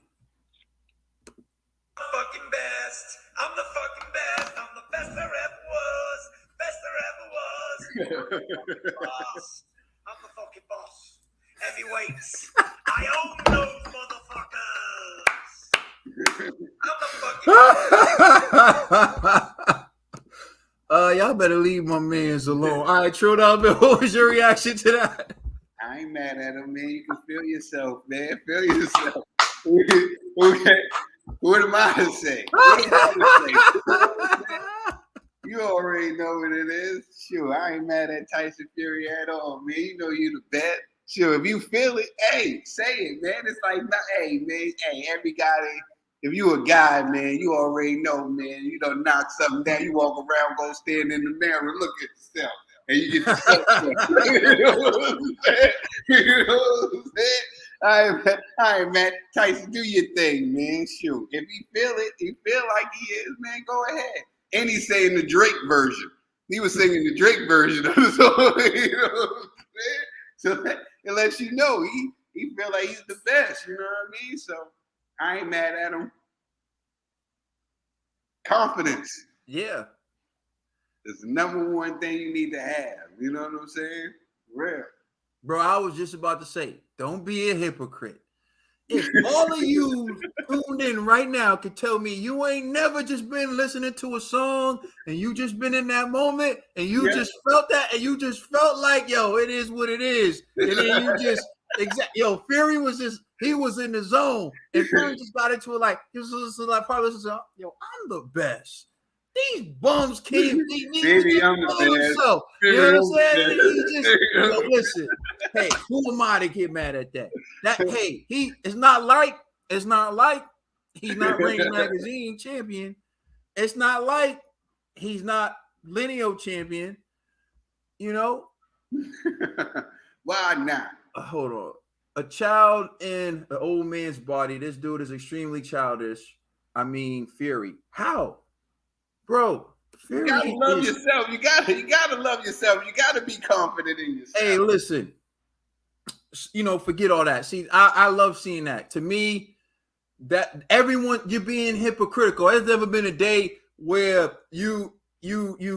best. I'm the fucking best. I'm the best there ever was. Best there ever was. Boss. I'm the fucking boss. Heavyweights. I own those motherfuckers. I'm the fucking Y'all better leave my mans alone. All right, True Dollar, what was your reaction to that? I ain't mad at him, man. You can feel yourself, man. Feel yourself. Okay. What am I to say? You already know what it is. Sure, I ain't mad at Tyson Fury at all, man. You know you the best. Sure, if you feel it, hey, say it, man. It's like, hey, man, hey, every guy, if you a guy, man, you already know, man. You don't knock something down. You walk around, go stand in the mirror, look at yourself. And you get the you know what I'm saying? You know what I'm saying? All right, man. Tyson, do your thing, man. Shoot. If he feel it, he feel like he is, man, go ahead. And he's saying the Drake version. He was singing the Drake version of the song. You know what I'm saying? So it lets you know he feel like he's the best. You know what I mean? So I ain't mad at him. Confidence. Yeah. It's the number one thing you need to have. You know what I'm saying? Real. Bro, I was just about to say, don't be a hypocrite. If all of you tuned in right now could tell me you ain't never just been listening to a song and you just been in that moment and you just felt that and you just felt like, yo, it is what it is. And then you just, Fury was just, he was in the zone. And Fury just got into it like, he was like, probably was like, yo, I'm the best. These bums can't beat me. Baby, I'm the best. Himself. You know what I'm saying? He just, listen, hey, who am I to get mad at that? Hey, it's not like he's not Ring Magazine champion. It's not like he's not lineal champion. You know? Why not? Hold on. A child in an old man's body. This dude is extremely childish. I mean, Fury. How? Bro, Fury, you gotta love yourself. You gotta love yourself. You gotta be confident in yourself. Hey, listen, forget all that. See, I love seeing that. To me, that everyone, you're being hypocritical. There's never been a day where you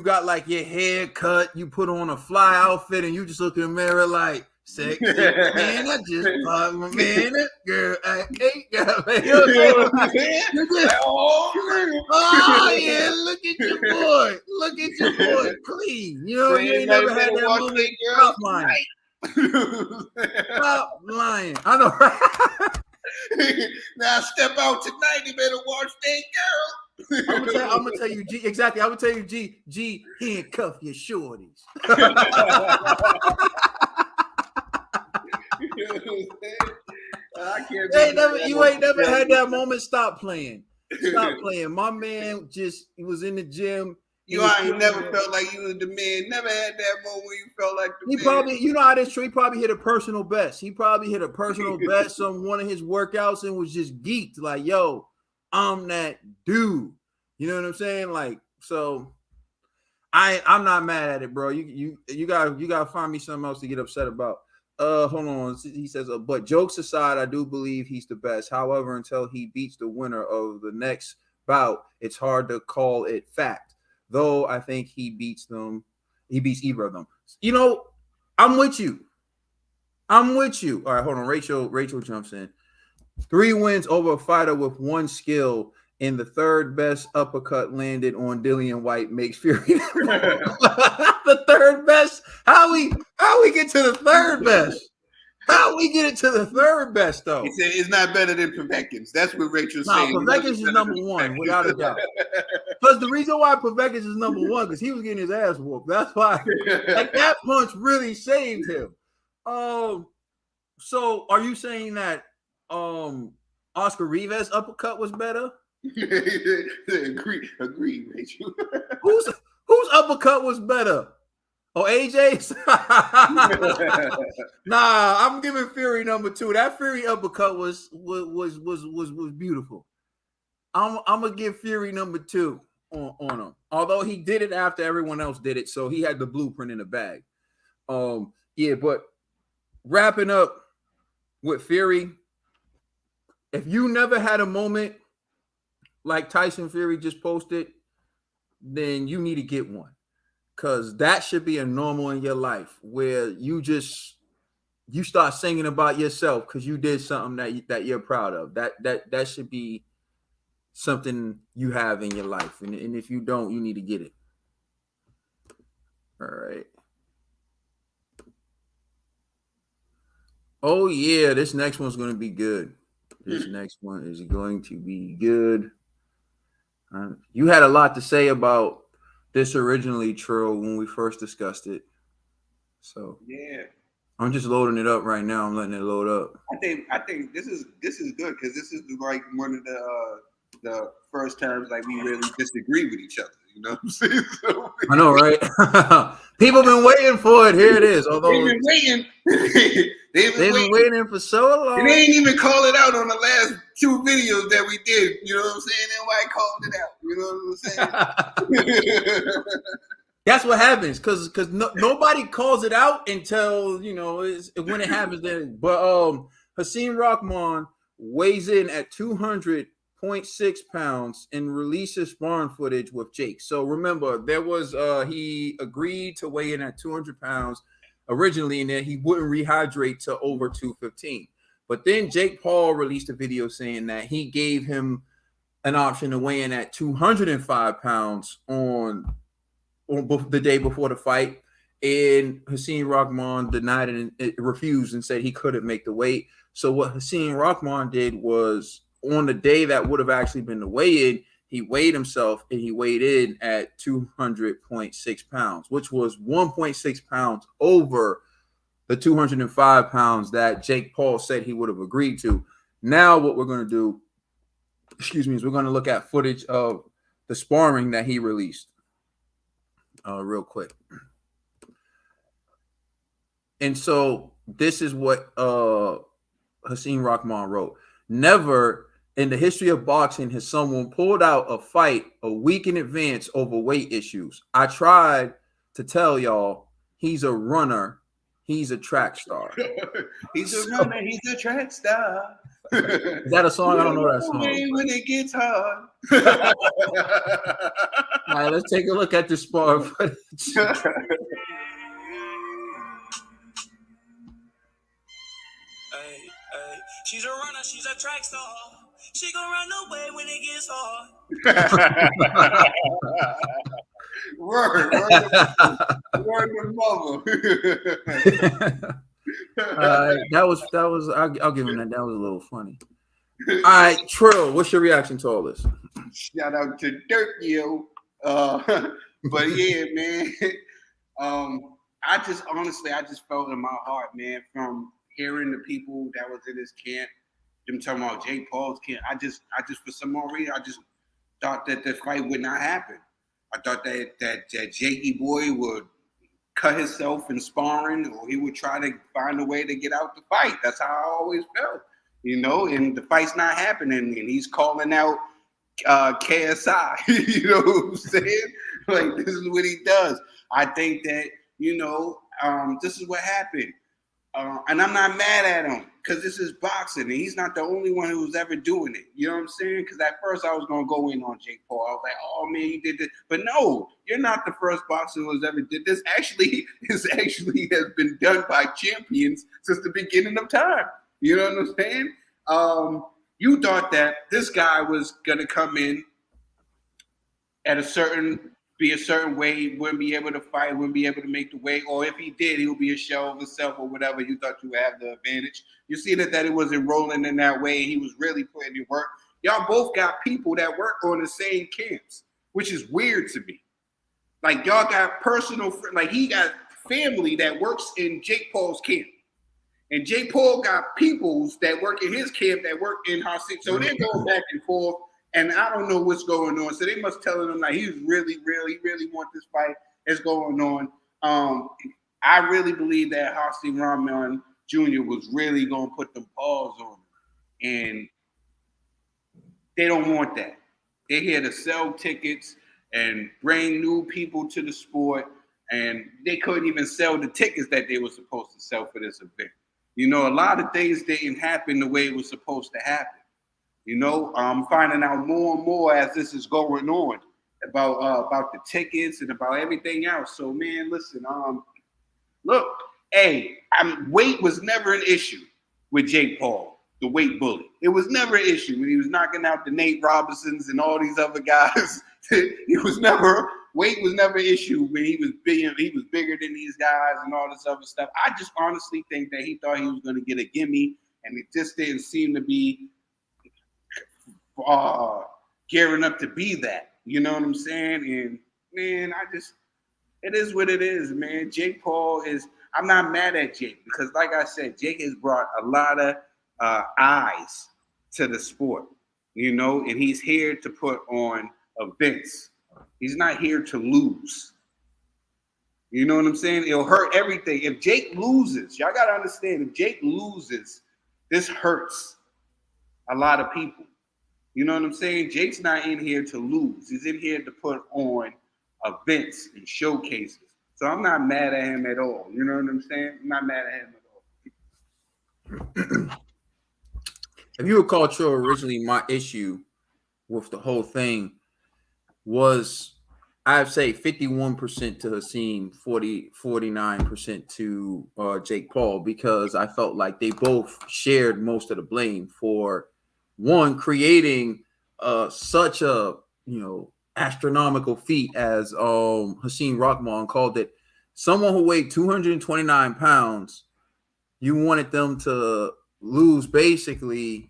got like your hair cut, you put on a fly outfit, and you just look in the mirror like, sexy man, I just bought my man, girl, I ain't got my oh yeah, look at your boy, clean. You ain't never had that moment. Stop lying. Stop lying. I know, right? Now step out tonight. You better watch that girl. I'm gonna tell you, G. Exactly. I'm gonna tell you, G. Handcuff your shorties. You ain't never had that moment. Stop playing. Stop playing. My man he was in the gym. I ain't never felt like you was the man. Never had that moment where you felt like the man. Probably, you know how this true. He probably hit a personal best. He probably hit a personal best on one of his workouts and was just geeked. Like, yo, I'm that dude. You know what I'm saying? Like, so I'm not mad at it, bro. You gotta find me something else to get upset about. Hold on. He says, but jokes aside, I do believe he's the best. However, until he beats the winner of the next bout, it's hard to call it fact. Though I think he beats either of them. You know, I'm with you. All right, hold on. Rachel jumps in. 3 wins over a fighter with 1 skill, and the third best uppercut landed on Dillian White makes Fury the third best. How we get to the third best? How we get it to the third best though? He said it's not better than Povetkin's. That's what Rachel's saying. Povetkin's is number 1 without a doubt. Because the reason why Povetkin's is number 1 because he was getting his ass whooped. That's why. Like that punch really saved him. So are you saying that Oscar Rivas' uppercut was better? Agree, Rachel. Whose uppercut was better? Oh, AJ's? Nah, I'm giving Fury number 2. That Fury uppercut was beautiful. I'm gonna give Fury number 2 on him. Although he did it after everyone else did it, so he had the blueprint in the bag. Yeah, but wrapping up with Fury, if you never had a moment like Tyson Fury just posted, then you need to get one. Because that should be a normal in your life where you start singing about yourself because you did something that you're proud of. That should be something you have in your life. And if you don't, you need to get it. All right. Oh, yeah. This next one's going to be good. This next one is going to be good. You had a lot to say about this originally, Trill, when we first discussed it. So yeah, I'm just loading it up right now. I'm letting it load up. I think this is good because this is like one of the first times like we really disagree with each other. You know what I'm saying? So, I know, right? People been waiting for it. Here it is. Although they've been waiting. They've been waiting for so long. And they ain't even call it out on the last 2 videos that we did. You know what I'm saying? Nobody called it out. You know what I'm saying? That's what happens because nobody calls it out until when it happens. Then, but Hasim Rahman weighs in at 200.6 pounds and releases sparring footage with Jake. So remember, there was he agreed to weigh in at 200 pounds originally, and then he wouldn't rehydrate to over 215. But then Jake Paul released a video saying that he gave him an option to weigh in at 205 pounds on the day before the fight, and Hasim Rahman denied it and refused and said he couldn't make the weight. So what Hasim Rahman did was, on the day that would have actually been the weigh-in, he weighed himself and he weighed in at 200.6 pounds, which was 1.6 pounds over the 205 pounds that Jake Paul said he would have agreed to. Now what we're going to do, is we're going to look at footage of the sparring that he released real quick. And so this is what Hasim Rahman wrote. Never in the history of boxing has someone pulled out a fight a week in advance over weight issues. I tried to tell y'all he's a runner. He's a track star. He's a runner. He's a track star. Is that a song? I don't know that song. When it gets hard. All right, let's take a look at the spar footage. She's a runner, she's a track star. She gonna run away when it gets hard. Word to mother. That was. I'll give him that. That was a little funny. All right, Trill, what's your reaction to all this? Shout out to Dirk, yo. But yeah, man. I just felt in my heart, man, from hearing the people that was in his camp, them talking about Jake Paul's camp. I just for some more reason, I just thought that the fight would not happen. I thought that Jakey boy would cut himself in sparring, or he would try to find a way to get out the fight. That's how I always felt, and the fight's not happening, and he's calling out KSI. You know what I'm saying? Like, this is what he does. I think that, this is what happened. And I'm not mad at him because this is boxing, and he's not the only one who's ever doing it. You know what I'm saying? Because at first I was going to go in on Jake Paul. I was like, oh, man, you did this. But no, you're not the first boxer who's ever did this. This actually has been done by champions since the beginning of time. You know what I'm saying? You thought that this guy was going to come in at be a certain way, wouldn't be able to fight, wouldn't be able to make the weight, or if he did, he would be a shell of himself or whatever. You thought you would have the advantage. You see that it wasn't rolling in that way. He was really putting in work. Y'all both got people that work on the same camps, which is weird to me. Like, y'all got he got family that works in Jake Paul's camp. And Jake Paul got peoples that work in his camp that work in Hassan. So they're going back and forth. And I don't know what's going on. So they must tell him, like, he's really want this fight that's going on. I really believe that Hassan Rahman Jr. was really going to put the paws on him. And they don't want that. They're here to sell tickets and bring new people to the sport. And they couldn't even sell the tickets that they were supposed to sell for this event. A lot of things didn't happen the way it was supposed to happen. I'm finding out more and more as this is going on about the tickets and about everything else. So, man, listen, look, weight was never an issue with Jake Paul, the weight bully. It was never an issue when he was knocking out the Nate Robinsons and all these other guys. Weight was never an issue when he was bigger than these guys and all this other stuff. I just honestly think that he thought he was going to get a gimme, and it just didn't seem to be gearing up to be that. You know what I'm saying? And man, it is what it is, man. Jake Paul I'm not mad at Jake because, like I said, Jake has brought a lot of eyes to the sport, and he's here to put on events. He's not here to lose. You know what I'm saying? It'll hurt everything. If Jake loses, y'all got to understand, if Jake loses, this hurts a lot of people. You know what I'm saying? Jake's not in here to lose. He's in here to put on events and showcases. So I'm not mad at him at all. You know what I'm saying? I'm not mad at him at all. If you recall, Trill, originally my issue with the whole thing was, I'd say 51% to Hassan, 49% to Jake Paul, because I felt like they both shared most of the blame for one creating such a astronomical feat as Hassan Rahman called it. Someone who weighed 229 pounds, you wanted them to lose basically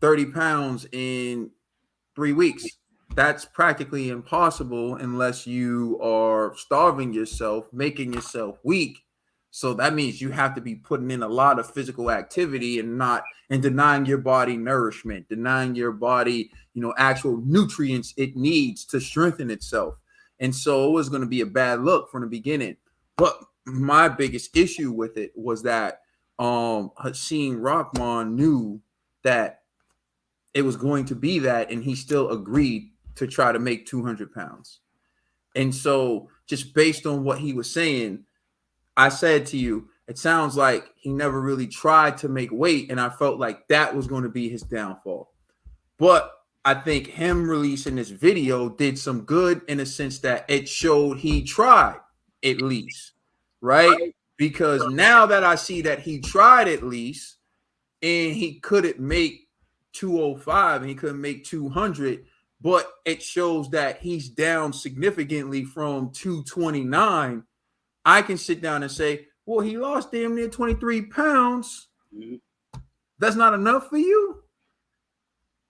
30 pounds in 3 weeks. That's practically impossible unless you are starving yourself, making yourself weak. So that means you have to be putting in a lot of physical activity and denying your body nourishment, denying your body, actual nutrients it needs to strengthen itself. And so it was going to be a bad look from the beginning. But my biggest issue with it was that Hassan Rahman knew that it was going to be that, and he still agreed to try to make 200 pounds. And so just based on what he was saying, I said to you, it sounds like he never really tried to make weight, and I felt like that was going to be his downfall. But I think him releasing this video did some good in a sense that it showed he tried at least, right? Because now that I see that he tried at least, and he couldn't make 205 and he couldn't make 200, but it shows that he's down significantly from 229. I can sit down and say, well, he lost damn near 23 pounds. Mm-hmm. That's not enough for you?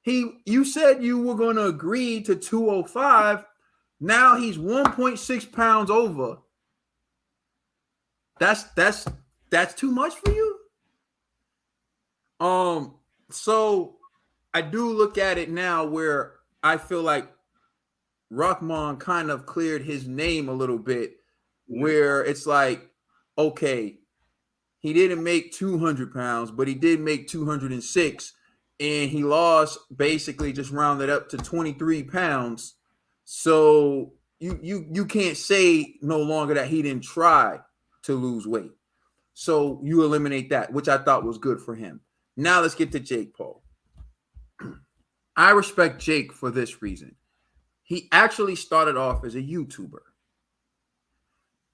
You said you were going to agree to 205. Now he's 1.6 pounds over. That's too much for you. So I do look at it now where I feel like Rahman kind of cleared his name a little bit, where it's like, okay, he didn't make 200 pounds, but he did make 206, and he lost, basically just rounded up to 23 pounds. So you can't say no longer that he didn't try to lose weight. So you eliminate that, which I thought was good for him. Now let's get to Jake Paul. I respect Jake for this reason. He actually started off as a YouTuber.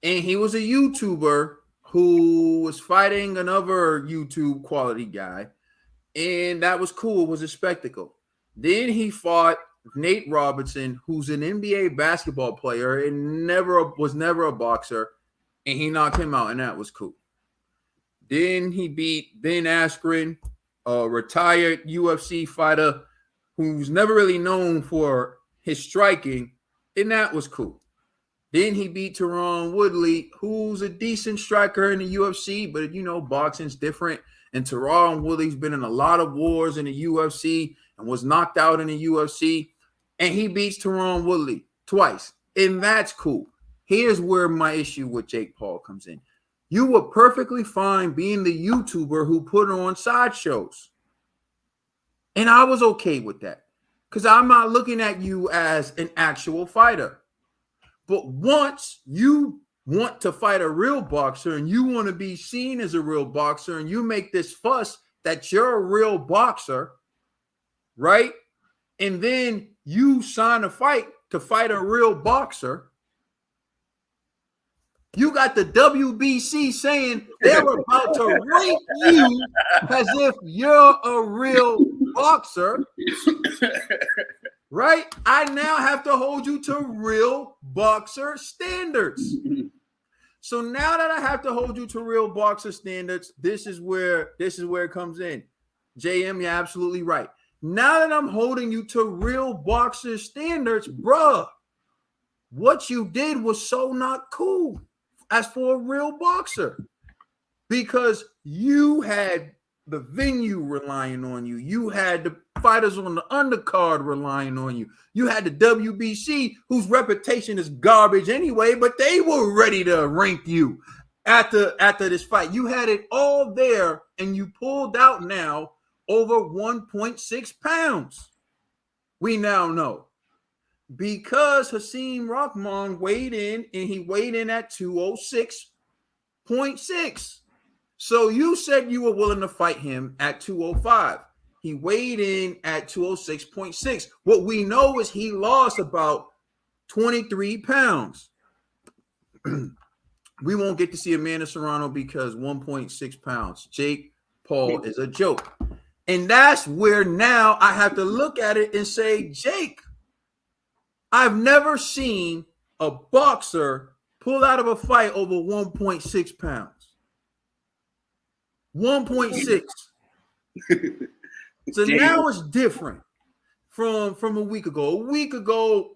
And he was a YouTuber who was fighting another YouTube quality guy. And that was cool. It was a spectacle. Then he fought Nate Robinson, who's an NBA basketball player and was never a boxer. And he knocked him out, and that was cool. Then he beat Ben Askren, a retired UFC fighter who's never really known for his striking, and that was cool. Then he beat Tyron Woodley, who's a decent striker in the UFC, but boxing's different. And Tyron Woodley's been in a lot of wars in the UFC and was knocked out in the UFC. And he beats Tyron Woodley twice, and that's cool. Here's where my issue with Jake Paul comes in. You were perfectly fine being the YouTuber who put on sideshows. And I was okay with that because I'm not looking at you as an actual fighter. But once you want to fight a real boxer and you want to be seen as a real boxer and you make this fuss that you're a real boxer, right? And then you sign a fight to fight a real boxer. You got the WBC saying they're about to rank you as if you're a real boxer, right? I now have to hold you to real boxer standards. So now that I have to hold you to real boxer standards, this is where it comes in. JM, you're absolutely right. Now that I'm holding you to real boxer standards, bruh, what you did was so not cool as for a real boxer, because you had the venue relying on you. You had the fighters on the undercard relying on you. You had the WBC, whose reputation is garbage anyway, but they were ready to rank you after this fight. You had it all there, and you pulled out now over 1.6 pounds. We now know. Because Hakeem Rahman weighed in, and he weighed in at 206.6. So you said you were willing to fight him at 205. He weighed in at 206.6. What we know is he lost about 23 pounds. We won't get to see Amanda Serrano because 1.6 pounds. Jake Paul is a joke. And that's where now I have to look at it and say, Jake, I've never seen a boxer pull out of a fight over 1.6 pounds. 1.6. So now it's different from a week ago. A week ago,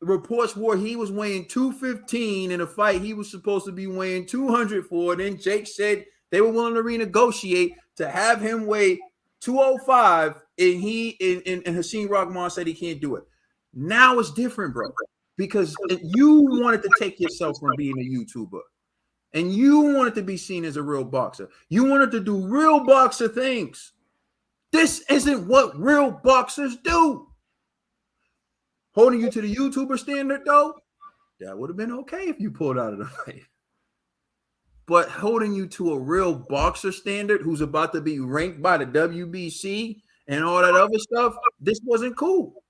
reports were he was weighing 215 in a fight he was supposed to be weighing 200 for. Then Jake said they were willing to renegotiate to have him weigh 205, and Hakeem Rahman said he can't do it. Now it's different, bro, because you wanted to take yourself from being a YouTuber, and you wanted to be seen as a real boxer. You wanted to do real boxer things. This isn't what real boxers do. Holding you to the YouTuber standard, though, that would have been okay if you pulled out of the fight. But holding you to a real boxer standard who's about to be ranked by the WBC and all that other stuff, this wasn't cool.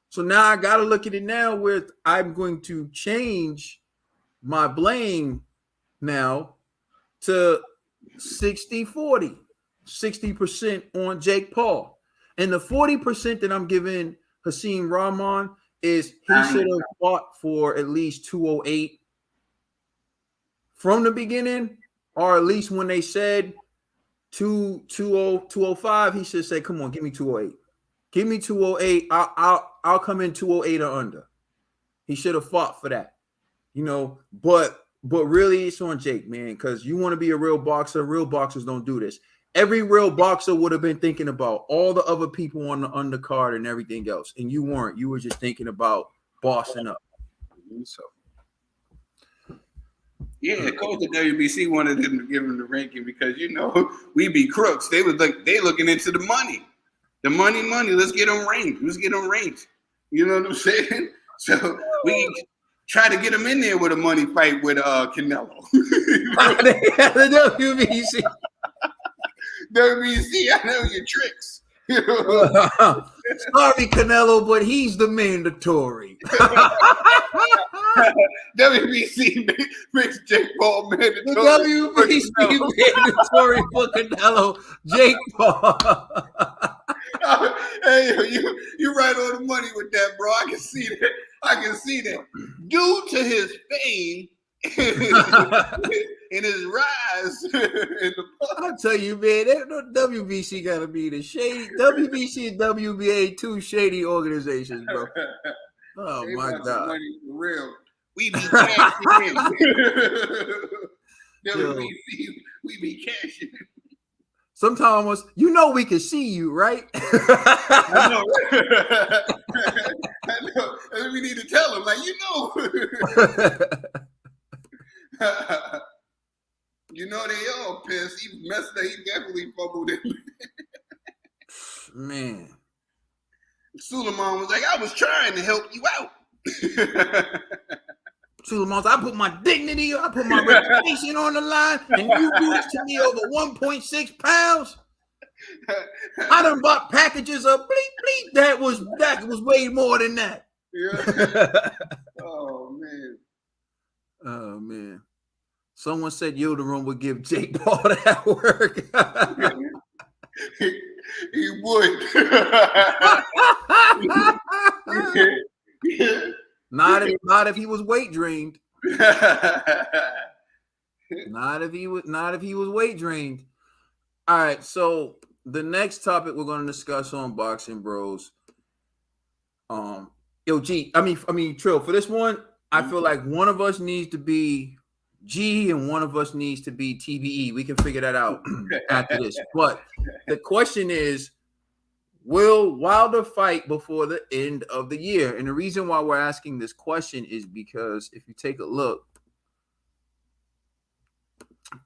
So now I got to look at it now where I'm going to change my blame now to 60-40, 60% on Jake Paul. And the 40% that I'm giving Hakeem Rahman is he should have fought for at least 208 from the beginning, or at least when they said 205, he should say, come on, give me 208. Give me 208. I'll come in 208 or under. He should have fought for that, But really, it's on Jake, man, because you want to be a real boxer. Real boxers don't do this. Every real boxer would have been thinking about all the other people on the undercard and everything else, and you weren't. You were just thinking about bossing up. So. Yeah, coach of WBC wanted them to give him the ranking because we be crooks. They looking into the money. The money. Let's get them ranked. You know what I'm saying? So we try to get him in there with a money fight with Canelo. The WBC. WBC, I know your tricks. Sorry, Canelo, but he's the mandatory. WBC makes Jake Paul mandatory. The WBC mandatory for Canelo, Jake Paul. Hey, you right on the money with that, bro. I can see that. Due to his fame and his rise in the I'll tell you, man, WBC gotta be the shady. WBC and WBA, two shady organizations, bro. Oh they my God. Money for real. We be cashing in. WBC, we be cashing in. Sometimes we can see you, right? I know. I know. And we need to tell him, like, they all pissed. He messed up. He definitely fumbled it. Man. Suleiman was like, I was trying to help you out. Suleiman, I put my dignity, I put my reputation on the line, and you do this to me over 1.6 pounds. I done bought packages of bleep bleep. That was way more than that. Yeah. Oh man. Someone said Yildirim would give Jake Paul that work. He would. Not if he was weight drained. Not if he was weight drained. All right, so the next topic we're going to discuss on Boxing Bros. Trill, for this one, I feel like one of us needs to be G and one of us needs to be TBE. We can figure that out after this. But the question is, will Wilder fight before the end of the year? And the reason why we're asking this question is because if you take a look,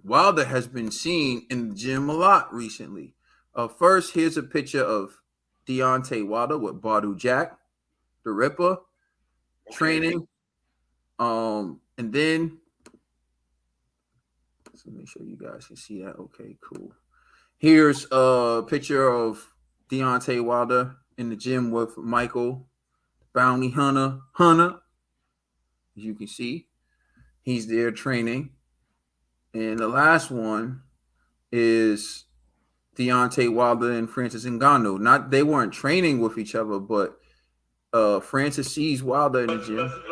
Wilder has been seen in the gym a lot recently. First, here's a picture of Deontay Wilder with Badu Jack, the Ripper, training. And then, let's make sure you guys can see that. Okay, cool. Here's a picture of Deontay Wilder in the gym with Michael, bounty hunter. As you can see, he's there training. And the last one is Deontay Wilder and Francis Ngannou. They weren't training with each other, but Francis sees Wilder in the gym. Blessed to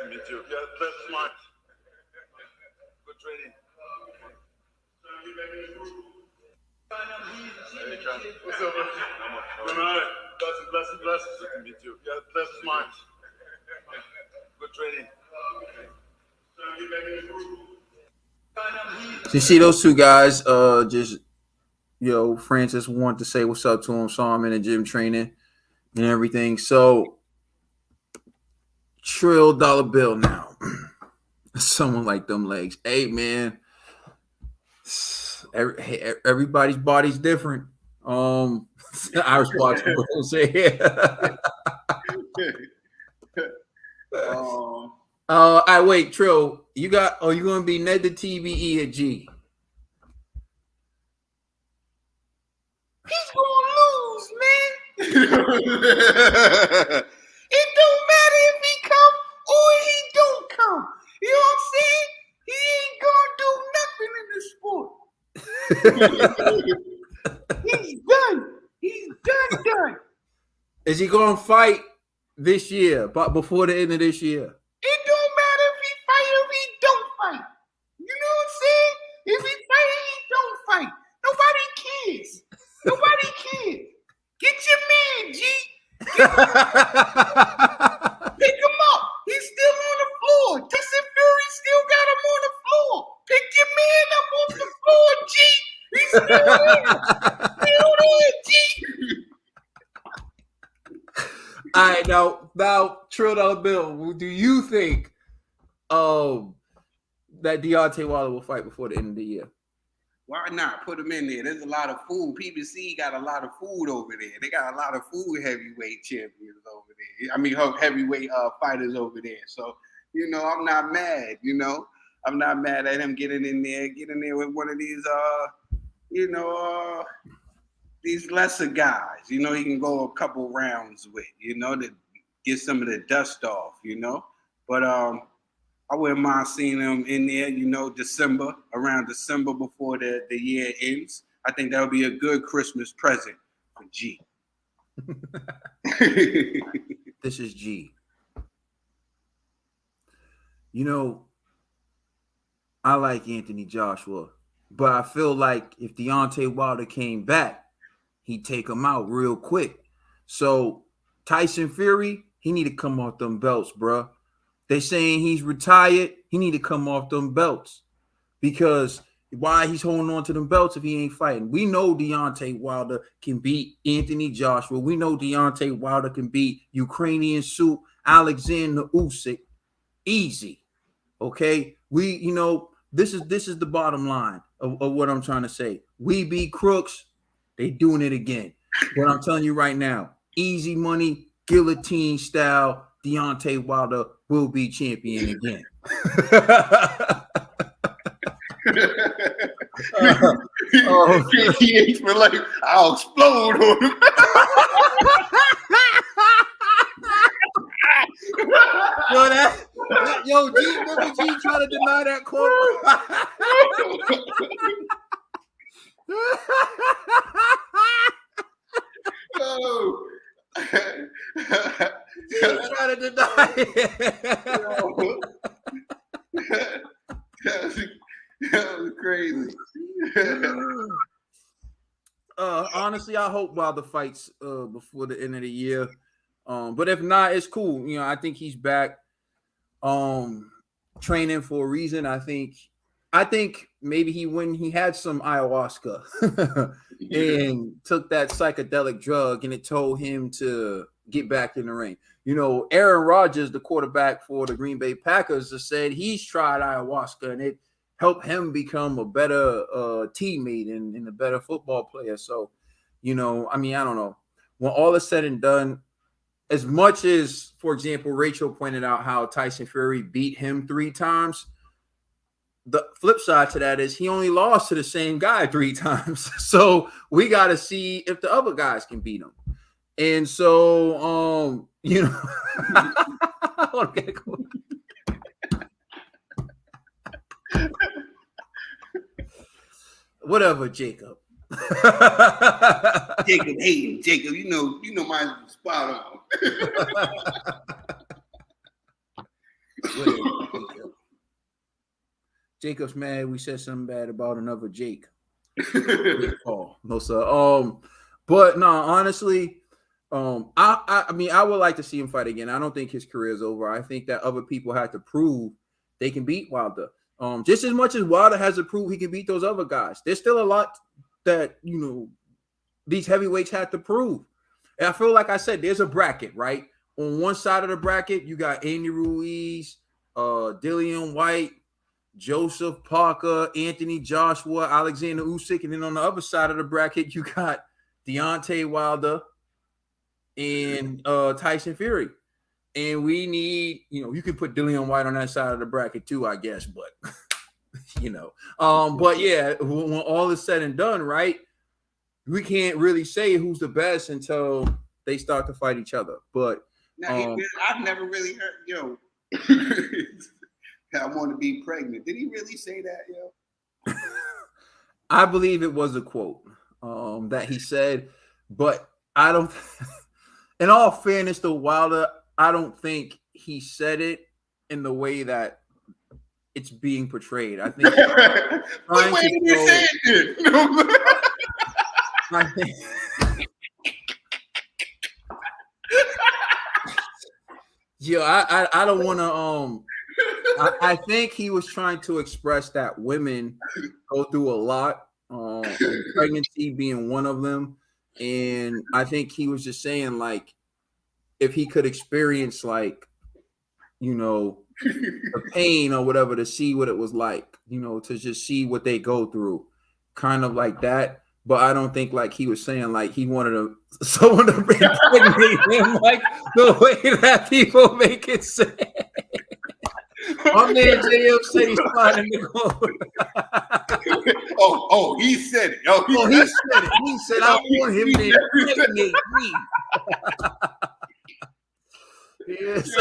meet you. Yeah, blessed smart. Good training. What's up, bro? All right. Blessed to meet you. Yeah, blessed smart. Good training. So you see those two guys, Francis wanted to say what's up to him, saw him in the gym training and everything. So Trill dollar bill now. Someone like them legs. Hey man, everybody's body's different. Irish boxing will say. I wait, Trill. You gonna be Ned the TBE at G? He's gonna lose, man. It don't matter if he come or he don't come. You know what I'm saying? He ain't gonna do nothing in this sport. He's done. He's done. Is he gonna fight this year, but before the end of this year? It don't matter if he fight or if he don't fight. You know what I'm saying? If he fight or he don't fight. Nobody cares. Get your man, G. Pick him up. He's still on the floor. Tyson Fury still got him on the floor. Pick your man up off the floor, G. He's still there. Still there, G. All right, now, Trill Dollar Bill, do you think that Deontay Wilder will fight before the end of the year? Why not put him in there? There's a lot of food. PBC got a lot of food over there. They got a lot of food heavyweight champions over there. I mean, heavyweight fighters over there. So, I'm not mad. I'm not mad at him getting in there with one of these, these lesser guys. He can go a couple rounds with, to get some of the dust off. But I wouldn't mind seeing him in there, around December before the year ends. I think that would be a good Christmas present for G. This is G. I like Anthony Joshua, but I feel like if Deontay Wilder came back, he'd take him out real quick. So Tyson Fury, he need to come off them belts, bruh. They saying he's retired. He need to come off them belts, because why he's holding on to them belts if he ain't fighting? We know Deontay Wilder can beat Anthony Joshua. We know Deontay Wilder can beat Ukrainian Soup, Alexander Usyk, easy. Okay, this is the bottom line of what I'm trying to say. We beat crooks, they doing it again. But I'm telling you right now, easy money, guillotine style, Deontay Wilder will be champion again. He ain't feel like I'll explode on him. G, remember G trying to deny that quote? Oh. G trying to deny it. That was crazy. Honestly, I hope Wilder fights before the end of the year. But if not, it's cool. I think he's back training for a reason. I think maybe he had some ayahuasca and took that psychedelic drug, and it told him to get back in the ring. Aaron Rodgers, the quarterback for the Green Bay Packers, has said he's tried ayahuasca and it helped him become a better teammate and a better football player. So, I don't know. When all is said and done, as much as, for example, Rachel pointed out how Tyson Fury beat him 3 times, the flip side to that is he only lost to the same guy 3 times. So we got to see if the other guys can beat him. And so, okay, cool. Whatever, Jacob. Jacob hating. Jacob, you know mine's spot on. Jacob's mad we said something bad about another Jake. Oh, no, sir. But no, honestly, I mean, I would like to see him fight again. I don't think his career is over. I think that other people have to prove they can beat Wilder. Just as much as Wilder has to prove he can beat those other guys. There's still a lot that, these heavyweights have to prove. And I feel like I said, there's a bracket, right? On one side of the bracket, you got Andy Ruiz, Dillian White, Joseph Parker, Anthony Joshua, Alexander Usyk. And then on the other side of the bracket, you got Deontay Wilder and Tyson Fury. And we need, you can put Dillian White on that side of the bracket too, I guess. But, but yeah, when all is said and done, right, we can't really say who's the best until they start to fight each other. But now, I've never really heard, I want to be pregnant. Did he really say that, yo? I believe it was a quote that he said, but I don't, in all fairness to Wilder, I don't think he said it in the way that it's being portrayed. I think what way did you say it? I think Yo, I don't want to. I think he was trying to express that women go through a lot, pregnancy being one of them, and I think he was just saying like, if he could experience like, the pain or whatever to see what it was like, to just see what they go through, kind of like that. But I don't think like he was saying like he wanted someone to impregnate him like the way that people make it say. My man JM said he's finding the gold. Oh, he said it. He said it. He said, I want him to impregnate me. Yes.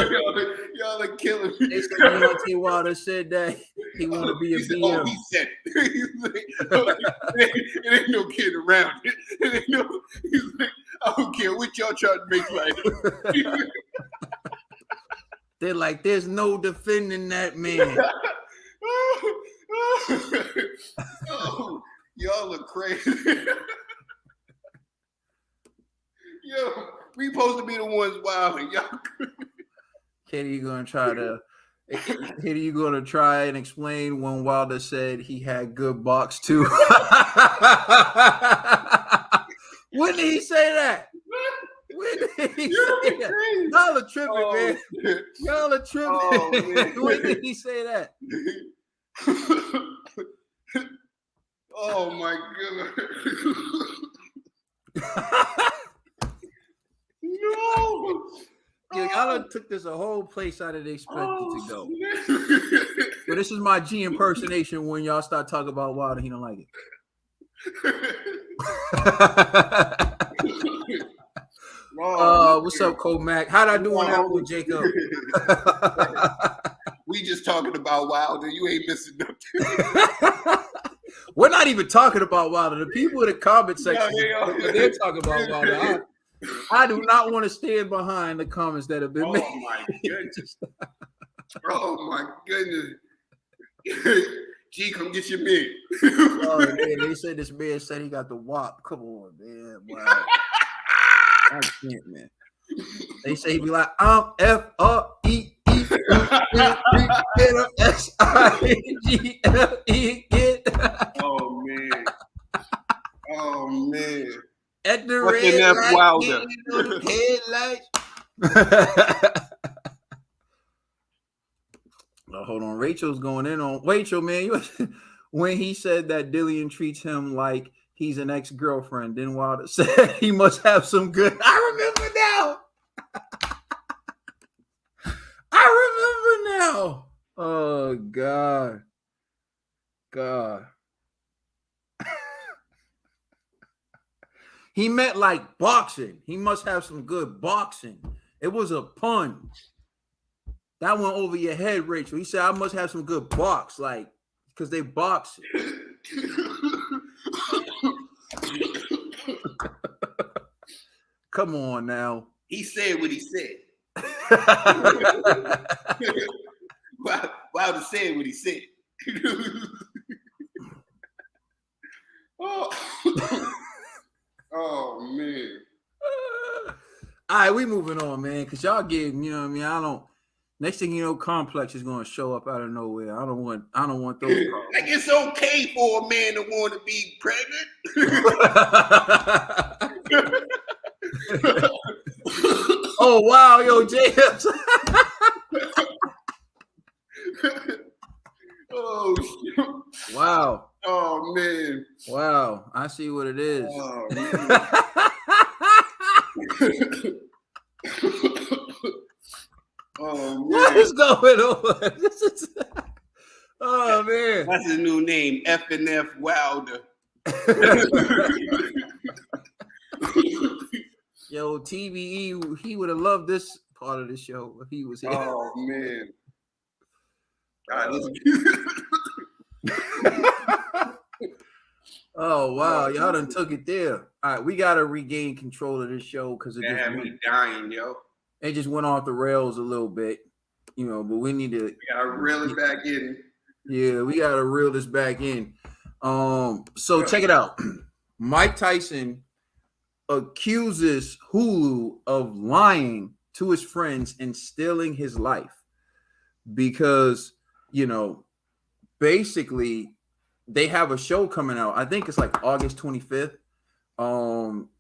Y'all are killing me. They said Deontay Wilder said that he want to be a BM. He said it. It ain't no kid around it. He's like, I don't care what y'all trying to make like. They're like, there's no defending that man. Oh, y'all are crazy. Yo, we supposed to be the ones wilding. Y'all. Katie, you gonna try and explain when Wilder said he had good box too? When did he say that? When did he say that? Y'all are tripping, man. Y'all are tripping. Man. When did he say that? Oh my god. No. Yo, y'all took this a whole place I didn't expect it to go. So this is my G impersonation when y'all start talking about Wilder. He don't like it. What's up, Comac? How'd I do on that one, Jacob? We just talking about Wilder. You ain't missing nothing. We're not even talking about Wilder. The people in the comment section, they're talking about Wilder. I do not want to stand behind the comments that have been made. Oh my goodness. Oh my goodness. G, come get your beer. Oh man, they said this man said he got the WAP. Come on, man. Wow. I can't, man. They say he be like, I'm FREESIGLE. Oh man. Oh man. At the Fucking red F light, Wilder. Headlights. Oh, hold on. Rachel's going in on Rachel, man. When he said that Dillian treats him like he's an ex-girlfriend, then Wilder said he must have some good. I remember now. I remember now. Oh God. He meant like boxing. He must have some good boxing. It was a pun. That went over your head, Rachel. He said, I must have some good box, like, because they boxing. Come on now. He said what he said. Wilder said what he said. Oh man. All right, we moving on, man. Cause y'all getting, you know what I mean? I don't. Next thing you know, Complex is gonna show up out of nowhere. I don't want those calls. Like it's okay for a man to want to be pregnant. Oh wow, yo, James. Oh shit. Wow. Oh man. Wow. I see what it is. Oh, man. Oh man. What is going on? This is oh man. That's his new name, F&F Wilder. Yo, TBE, he would have loved this part of the show if he was here. Oh man. God, oh wow, y'all done took it there. All right, we gotta regain control of this show because it had me dying, yo. It just went off the rails a little bit, but we need to. We gotta reel it back in. Yeah, we gotta reel this back in. So check it out. Mike Tyson accuses Hulu of lying to his friends and stealing his life because, basically they have a show coming out. I think it's like August 25th.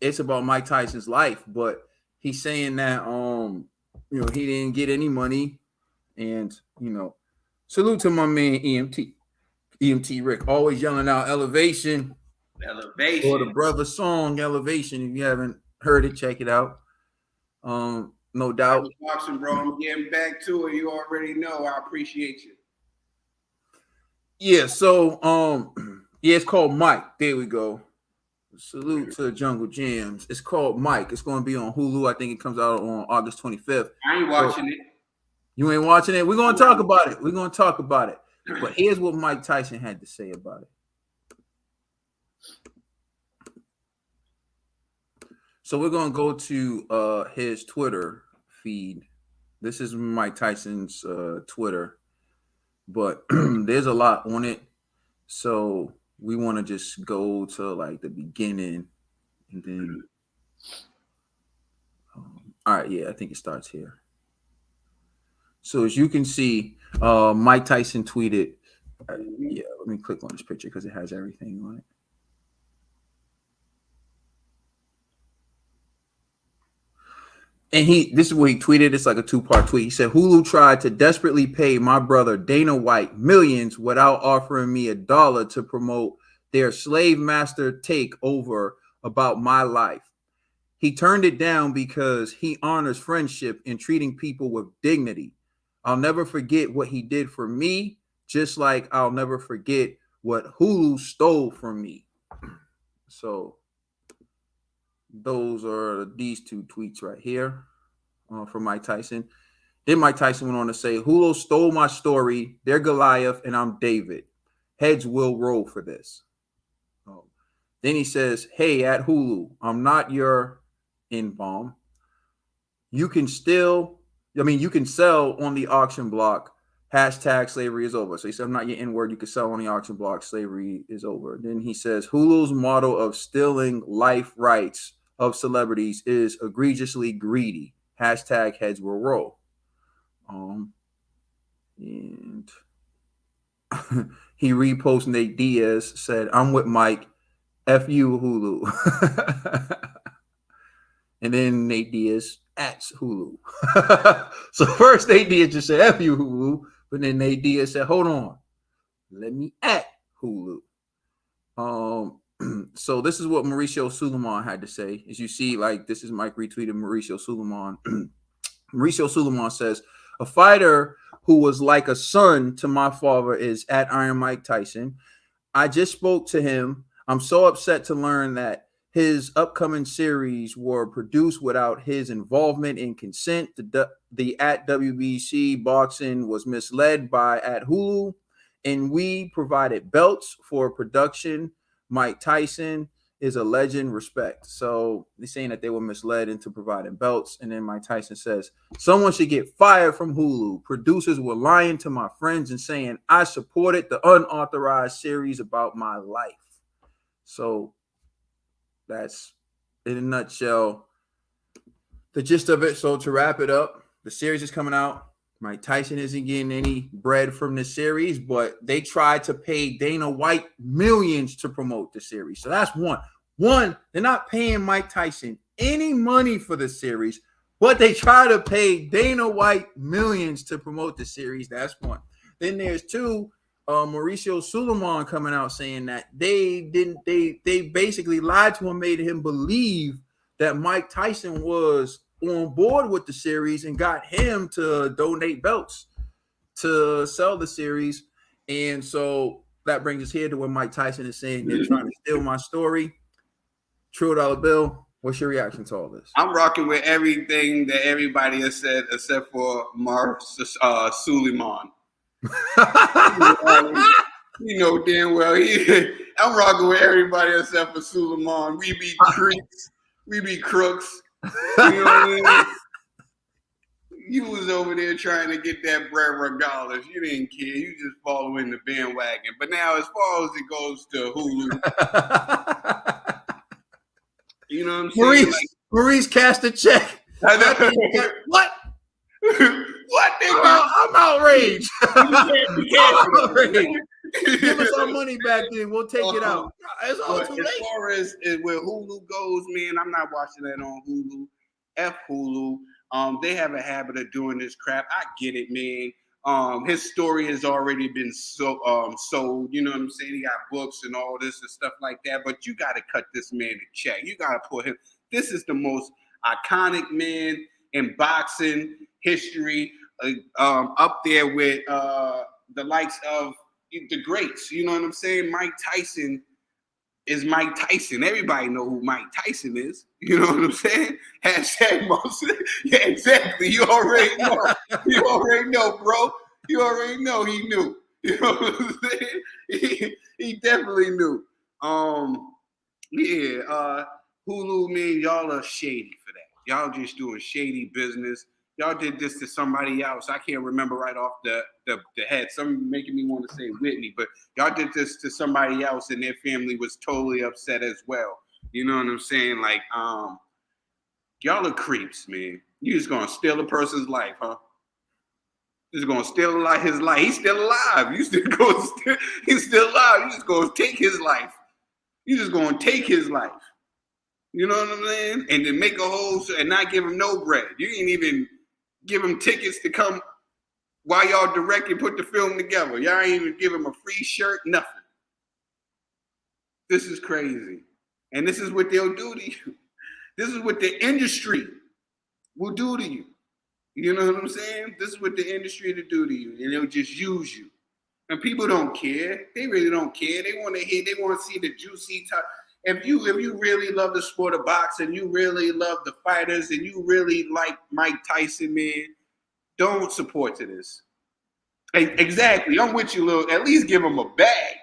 It's about Mike Tyson's life, but he's saying that, he didn't get any money. And, salute to my man EMT Rick, always yelling out elevation. Elevation. Or the brother song Elevation. If you haven't heard it, check it out. No doubt. Boxing, bro. I'm getting back to it. You already know. I appreciate you. Yeah, so it's called Mike. There we go. Salute to Jungle Jams. It's called Mike. It's going to be on Hulu. I think it comes out on August 25th. I ain't watching it. You ain't watching it? We're going to talk about it. But here's what Mike Tyson had to say about it. So we're going to go to his Twitter feed. This is Mike Tyson's Twitter. But there's a lot on it. So we want to just go to like the beginning and then. All right. Yeah, I think it starts here. So as you can see, Mike Tyson tweeted. Let me click on this picture because it has everything on it. And this is what he tweeted. It's like a 2-part tweet. He said, Hulu tried to desperately pay my brother Dana White millions without offering me $1 to promote their slave master takeover about my life. He turned it down because he honors friendship and treating people with dignity. I'll never forget what he did for me, just like I'll never forget what Hulu stole from me. So those are these two tweets right here from Mike Tyson. Then Mike Tyson went on to say, Hulu stole my story. They're Goliath and I'm David. Heads will roll for this. Then he says, hey, at Hulu, I'm not your N-bomb. You can sell on the auction block. Hashtag slavery is over. So he said, I'm not your N-word. You can sell on the auction block. Slavery is over. Then he says, Hulu's model of stealing life rights of celebrities is egregiously greedy. Hashtag heads will roll. And he reposted Nate Diaz, said, I'm with Mike. F you, Hulu. And then Nate Diaz at Hulu. So first Nate Diaz just said F you, Hulu. But then Nate Diaz said, hold on. Let me at Hulu. So this is what Mauricio Suleiman had to say. As you see, like this is Mike retweeted Mauricio Suleiman. Mauricio Suleiman says, a fighter who was like a son to my father is at Iron Mike Tyson. I just spoke to him. I'm so upset to learn that his upcoming series were produced without his involvement and consent. The at WBC boxing was misled by at Hulu, and we provided belts for production. Mike Tyson is a legend. Respect. So they're saying that they were misled into providing belts. And then Mike Tyson says, someone should get fired from Hulu. Producers were lying to my friends and saying I supported the unauthorized series about my life. So that's in a nutshell the gist of it. So to wrap it up, the series is coming out. Mike Tyson isn't getting any bread from this series, but they tried to pay Dana White millions to promote the series. So that's one. They're not paying Mike Tyson any money for the series, but they try to pay Dana White millions to promote the series. That's one. Then there's two. Mauricio Suleiman coming out saying that they basically lied to him, made him believe that Mike Tyson was on board with the series and got him to donate belts to sell the series. And so that brings us here to where Mike Tyson is saying they're trying to steal my story. $1 bill. What's your reaction to all this? I'm rocking with everything that everybody has said except for Suleiman. You know damn well I'm rocking with everybody except for Suleiman. We be creeps, we be crooks. You know what I mean? You was over there trying to get that bread regardless. You didn't care. You just following the bandwagon. But now as far as it goes to Hulu, you know what I'm saying? Maurice cast a check. What? outrage. You can't Outrage. Give us our money back, then we'll take it out. It's all But too as late. far as where Hulu goes, man, I'm not watching that on Hulu. F Hulu. They have a habit of doing this crap. I get it, man. His story has already been sold. You know what I'm saying? He got books and all this and stuff like that. But you got to cut this man a check. You got to put him. This is the most iconic man in boxing history. Up there with the likes of the greats. You know what I'm saying? Mike Tyson is Mike Tyson. Everybody know who Mike Tyson is. You know what I'm saying? Hashtag most. Yeah, exactly. You already know. You already know, bro. You already know he knew. You know what I'm saying? He definitely knew. Hulu, man, y'all are shady for that. Y'all just doing shady business. Y'all did this to somebody else. I can't remember right off the head. Some making me want to say Whitney, but y'all did this to somebody else, and their family was totally upset as well. You know what I'm saying? Like, y'all are creeps, man. You just gonna steal a person's life, huh? Just gonna steal his life. He's still alive. He's still alive. You just gonna take his life. You just gonna take his life. You know what I'm saying? And then make a whole and not give him no bread. You ain't even give him tickets to come while y'all direct and put the film together. Y'all ain't even give him a free shirt, nothing. This is crazy. And this is what they'll do to you. This is what the industry will do to you. You know what I'm saying? This is what the industry will do to you. And they'll just use you. And people don't care. They really don't care. They want to hear, they want to see the juicy talk. If you really love the sport of boxing, you really love the fighters, and you really like Mike Tyson, man, don't support to this. Exactly. I'm with you, Lil. At least give him a bag.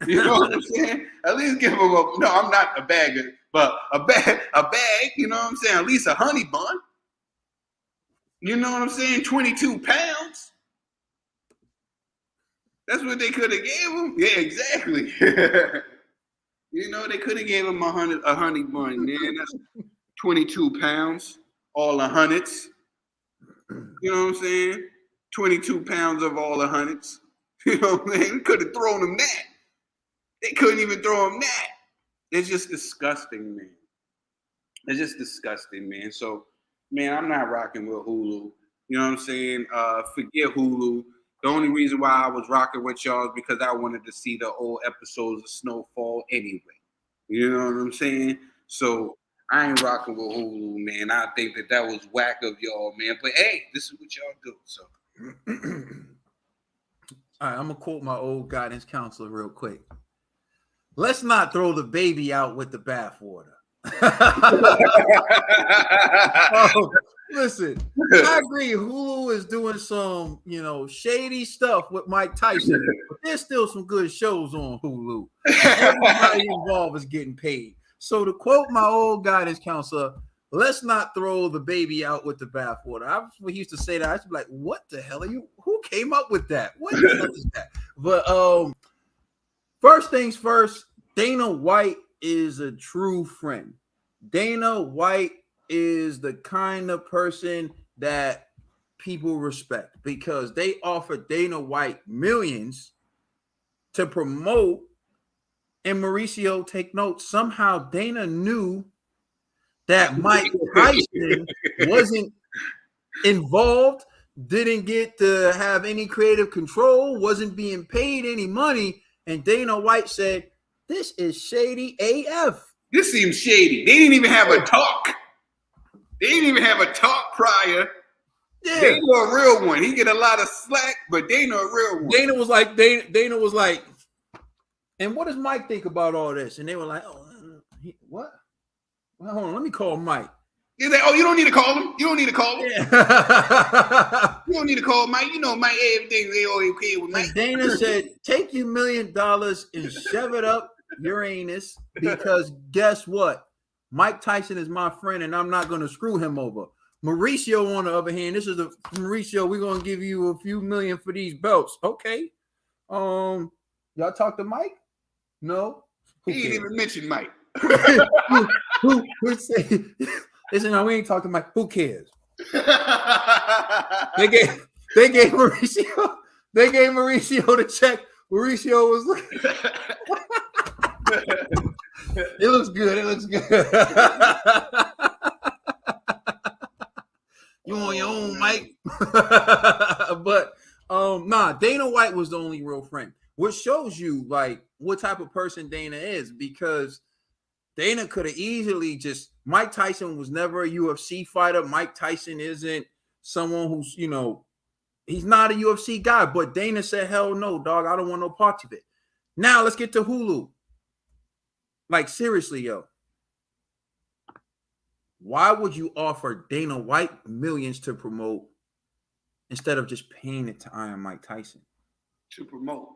You know what I'm saying? At least give him no, I'm not a bagger, but a bag, you know what I'm saying? At least a honey bun. You know what I'm saying? 22 pounds. That's what they could have gave him. Yeah, exactly. You know, they could have gave him a honey bun, man. That's 22 pounds, all the hundreds. You know what I'm saying? 22 pounds of all the hundreds. You know what I'm saying? They could have thrown him that. They couldn't even throw him that. It's just disgusting, man. It's just disgusting, man. So, man, I'm not rocking with Hulu. You know what I'm saying? Forget Hulu. The only reason why I was rocking with y'all is because I wanted to see the old episodes of Snowfall anyway. You know what I'm saying? So I ain't rocking with Hulu, man. I think that was whack of y'all, man. But hey, this is what y'all do. So, all right, I'm gonna quote my old guidance counselor real quick. Let's not throw the baby out with the bathwater. Listen, I agree. Hulu is doing some, shady stuff with Mike Tyson, but there's still some good shows on Hulu. Everybody involved is getting paid. So to quote my old guidance counselor, let's not throw the baby out with the bathwater. He used to say that. I used to be like, what the hell are you? Who came up with that? What the hell is that? But first things first, Dana White is a true friend. Dana White is the kind of person that people respect because they offered Dana White millions to promote. And Mauricio, take note, somehow Dana knew that Mike Tyson wasn't involved, didn't get to have any creative control, wasn't being paid any money. And Dana White said, this is shady AF. This seems shady. They didn't even have a talk. They didn't even have a talk prior. Yeah. Dana a real one. He get a lot of slack, but Dana a real one. Dana was like, and what does Mike think about all this? And they were like, what? Well, hold on, let me call Mike. He's like, you don't need to call him. You don't need to call him. Yeah. You don't need to call Mike. You know, Mike, everything they always okay with Mike. And Dana said, take your $1 million and shove it up your anus because guess what? Mike Tyson is my friend and I'm not going to screw him over. Mauricio, on the other hand, Mauricio, we're going to give you a few million for these belts. Okay. Y'all talk to Mike? No. He didn't even mention Mike. who say? They said, no, we ain't talking to Mike. Who cares? They gave Mauricio the check. Mauricio was looking. It looks good. You on your own, Mike. But nah, Dana White was the only real friend, which shows you like what type of person Dana is, because Dana could have easily just, Mike Tyson was never a UFC fighter. Mike Tyson isn't someone who's, he's not a UFC guy, but Dana said, hell no, dog, I don't want no parts of it. Now let's get to Hulu. Like, seriously, yo. Why would you offer Dana White millions to promote instead of just paying it to Iron Mike Tyson? To promote.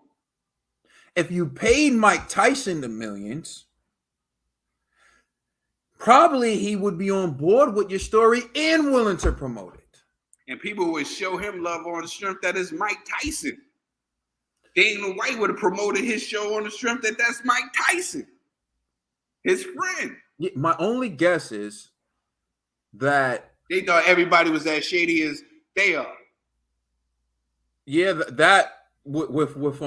If you paid Mike Tyson the millions, probably he would be on board with your story and willing to promote it. And people would show him love on the strength that is Mike Tyson. Dana White would have promoted his show on the strength that that's Mike Tyson, his friend. Yeah, my only guess is that they thought everybody was as shady as they are. Yeah, that with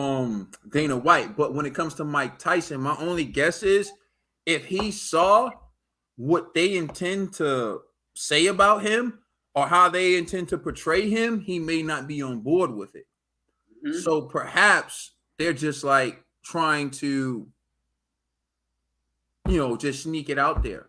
Dana White. But when it comes to Mike Tyson, my only guess is if he saw what they intend to say about him or how they intend to portray him, he may not be on board with it. Mm-hmm. So perhaps they're just like trying to, just sneak it out there.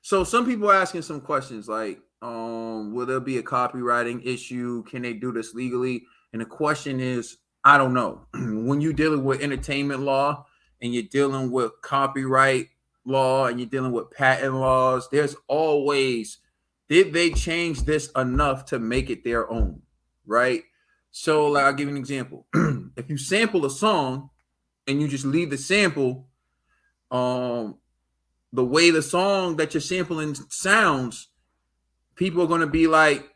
So some people are asking some questions like, will there be a copywriting issue? Can they do this legally? And the question is, I don't know. When you're dealing with entertainment law and you're dealing with copyright law and you're dealing with patent laws, there's always, did they change this enough to make it their own, right? So like, I'll give you an example. If you sample a song and you just leave the sample, the way the song that you're sampling sounds, people are going to be like,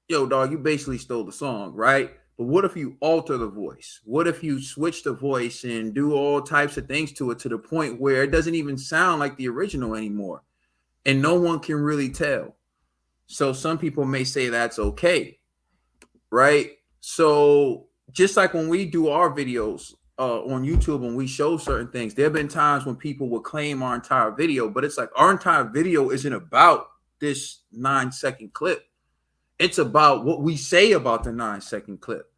yo, dog, you basically stole the song, right? But what if you alter the voice? What if you switch the voice and do all types of things to it to the point where it doesn't even sound like the original anymore? And no one can really tell. So some people may say that's okay, right? So just like when we do our videos on YouTube and we show certain things, there have been times when people will claim our entire video, but it's like our entire video isn't about this 9-second clip. It's about what we say about the 9-second clip,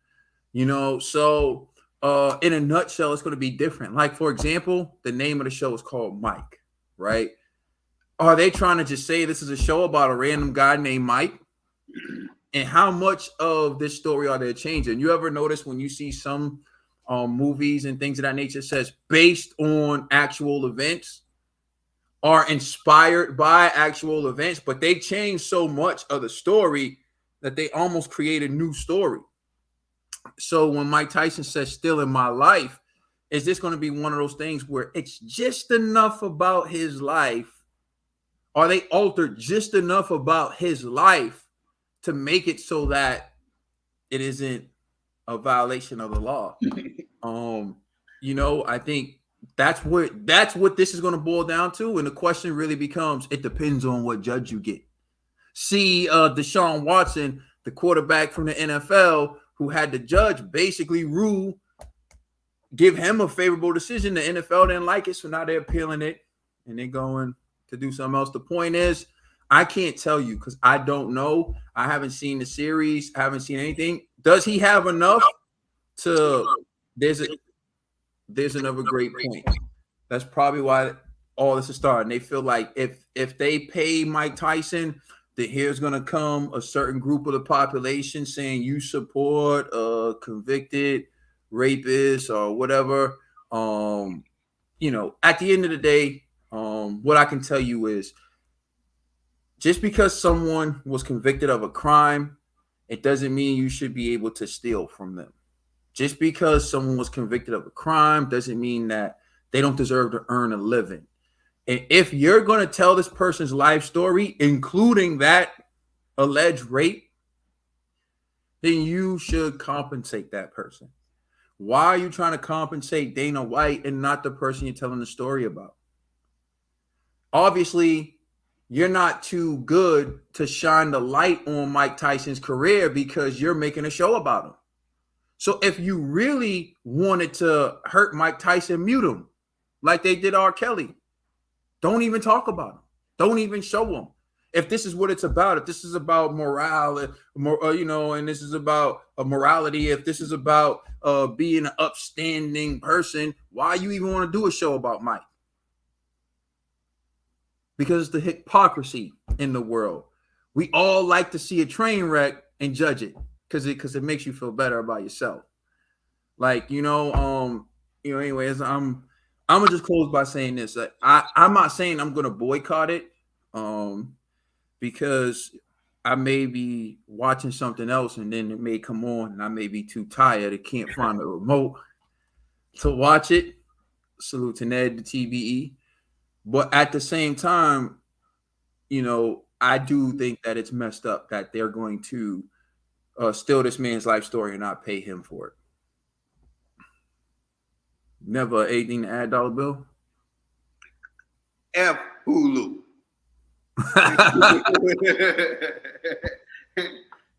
So in a nutshell, it's going to be different. Like, for example, the name of the show is called Mike, right? Are they trying to just say this is a show about a random guy named Mike? And how much of this story are they changing? You ever notice when you see some movies and things of that nature says based on actual events, are inspired by actual events, but they change so much of the story that they almost create a new story. So when Mike Tyson says still in my life, is this going to be one of those things where it's just enough about his life? Are they altered just enough about his life to make it so that it isn't a violation of the law? I think that's what this is going to boil down to. And the question really becomes, it depends on what judge you get. See, Deshaun Watson, the quarterback from the NFL, who had the judge basically give him a favorable decision. The NFL didn't like it, so now they're appealing it and they're going to do something else. The point is, I can't tell you because I don't know. I haven't seen the series. I haven't seen anything. Does he have enough to? There's another great point. That's probably why all this is starting. They feel like if they pay Mike Tyson, that here's going to come a certain group of the population saying you support a convicted rapist or whatever. At the end of the day, what I can tell you is just because someone was convicted of a crime, it doesn't mean you should be able to steal from them. Just because someone was convicted of a crime doesn't mean that they don't deserve to earn a living. And if you're going to tell this person's life story, including that alleged rape, then you should compensate that person. Why are you trying to compensate Dana White and not the person you're telling the story about? Obviously, you're not too good to shine the light on Mike Tyson's career because you're making a show about him. So if you really wanted to hurt Mike Tyson, mute him like they did R. Kelly. Don't even talk about him. Don't even show him. If this is what it's about, if this is about morale, and this is about morality, if this is about being an upstanding person, why you even want to do a show about Mike? Because it's the hypocrisy in the world. We all like to see a train wreck and judge it because it makes you feel better about yourself. Like, anyways, I'm gonna just close by saying this. I'm not saying I'm gonna boycott it, because I may be watching something else and then it may come on and I may be too tired. I can't find a remote to watch it. Salute to Ned, the TBE. But at the same time, I do think that it's messed up that they're going to steal this man's life story and not pay him for it. Never anything to add, Dollar Bill? F Hulu.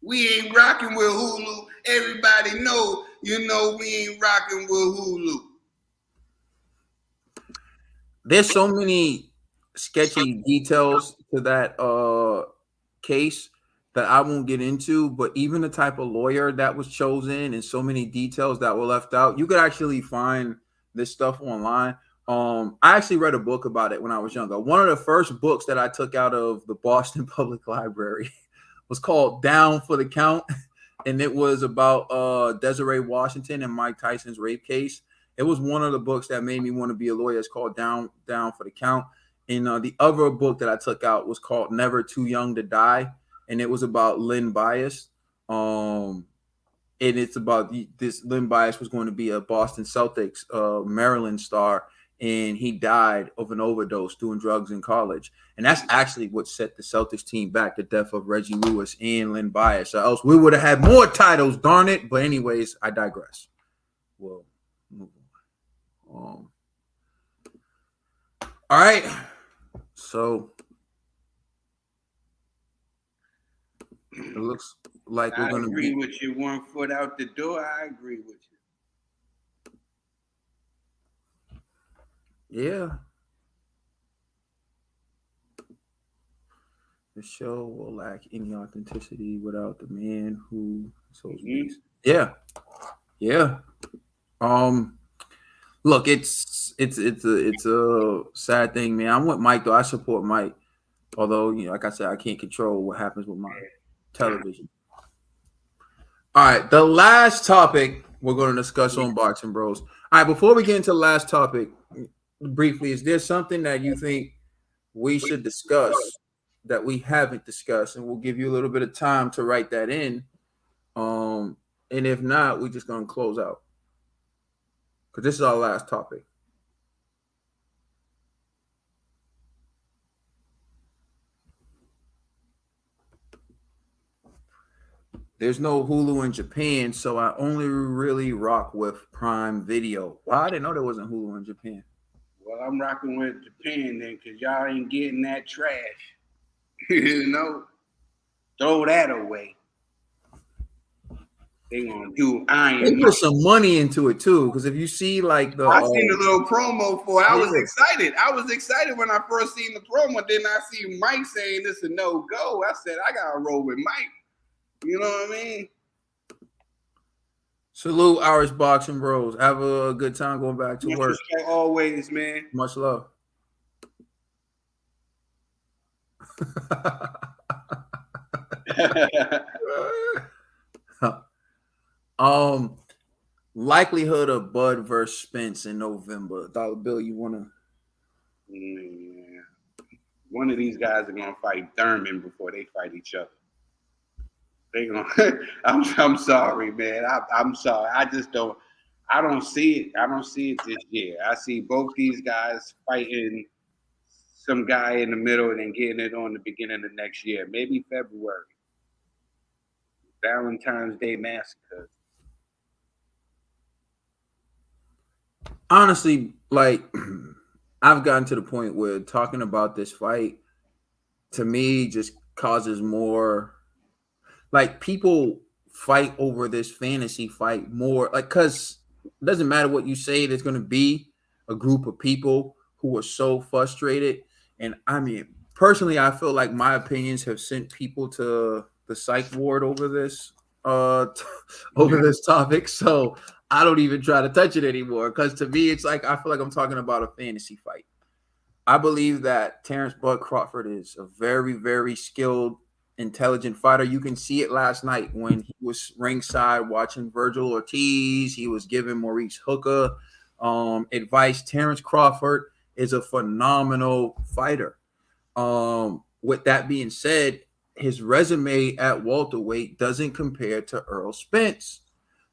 We ain't rocking with Hulu. Everybody know, we ain't rocking with Hulu. There's so many sketchy details to that case that I won't get into, but even the type of lawyer that was chosen and so many details that were left out, you could actually find this stuff online. I actually read a book about it when I was younger. One of the first books that I took out of the Boston Public Library was called Down for the Count, and it was about Desiree Washington and Mike Tyson's rape case. It was one of the books that made me want to be a lawyer. It's called Down for the Count. And the other book that I took out was called Never Too Young to Die, and it was about Lynn Bias. And it's about this Lynn Bias was going to be a Boston Celtics Maryland star, and he died of an overdose doing drugs in college. And that's actually what set the Celtics team back, the death of Reggie Lewis and Lynn Bias. Or else we would have had more titles, darn it. But anyways, I digress. Well, all right. So it looks like we're going to agree with you. 1 foot out the door. I agree with you. Yeah. The show will lack any authenticity without the man who sold these. Yeah. Yeah. Look, it's a sad thing, man. I'm with Mike though. I support Mike. Although, like I said, I can't control what happens with my television. All right, the last topic we're going to discuss on Boxing Bros. All right, before we get into the last topic, briefly, is there something that you think we should discuss that we haven't discussed? And we'll give you a little bit of time to write that in. And if not, we're just going to close out, because this is our last topic. There's no Hulu in Japan, so I only really rock with Prime Video. Wow, I didn't know there wasn't Hulu in Japan. Well, I'm rocking with Japan then, because y'all ain't getting that trash. Throw that away. They gonna do iron. They put some money into it too, because if you see like I seen a little promo for it. I was excited. I was excited when I first seen the promo. Then I see Mike saying this a no-go. I said, I gotta roll with Mike. You know what I mean? Salute Irish Boxing Bros. Have a good time going back to work. Like always, man. Much love. Likelihood of Bud versus Spence in November. Dollar Bill, you wanna? Yeah. One of these guys are gonna fight Thurman before they fight each other. They gonna. I'm sorry, man. I'm sorry. I don't see it. I don't see it this year. I see both these guys fighting some guy in the middle and then getting it on the beginning of next year, maybe February. Valentine's Day Massacre. Honestly, like I've gotten to the point where talking about this fight, to me just causes more, like, people fight over this fantasy fight more, like, because it doesn't matter what you say, there's going to be a group of people who are so frustrated. And I mean, personally, I feel like my opinions have sent people to the psych ward over this over this topic. So I don't even try to touch it anymore, because to me, it's like I feel like I'm talking about a fantasy fight. I believe that Terrence Bud Crawford is a very, very skilled, intelligent fighter. You can see it last night when he was ringside watching Virgil Ortiz. He was giving Maurice Hooker advice. Terrence Crawford is a phenomenal fighter. With that being said, his resume at welterweight doesn't compare to Earl Spence.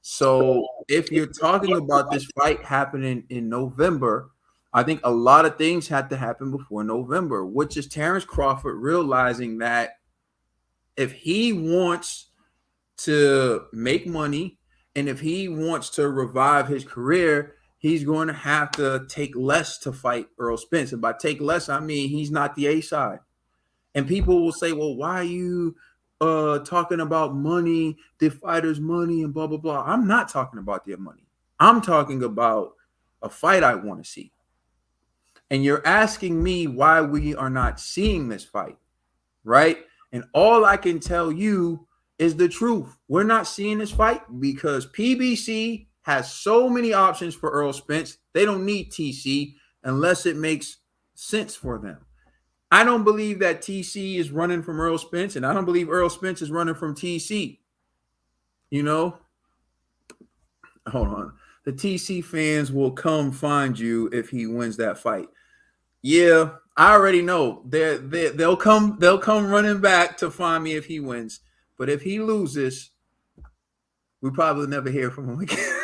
So if you're talking about this fight happening in November, I think a lot of things had to happen before November, which is Terrence Crawford realizing that if he wants to make money and if he wants to revive his career, he's going to have to take less to fight Earl Spence. And by take less, I mean he's not the A side. And people will say, well, why are you talking about money, the fighters' money, and blah, blah, blah. I'm not talking about their money. I'm talking about a fight I want to see. And you're asking me why we are not seeing this fight, right? And all I can tell you is the truth. We're not seeing this fight because PBC has so many options for Earl Spence. They don't need TC unless it makes sense for them. I don't believe that TC is running from Earl Spence, and I don't believe Earl Spence is running from TC. You know? Hold on. The TC fans will come find you if he wins that fight. Yeah, I already know. They'll come running back to find me if he wins. But if he loses, we probably never hear from him again.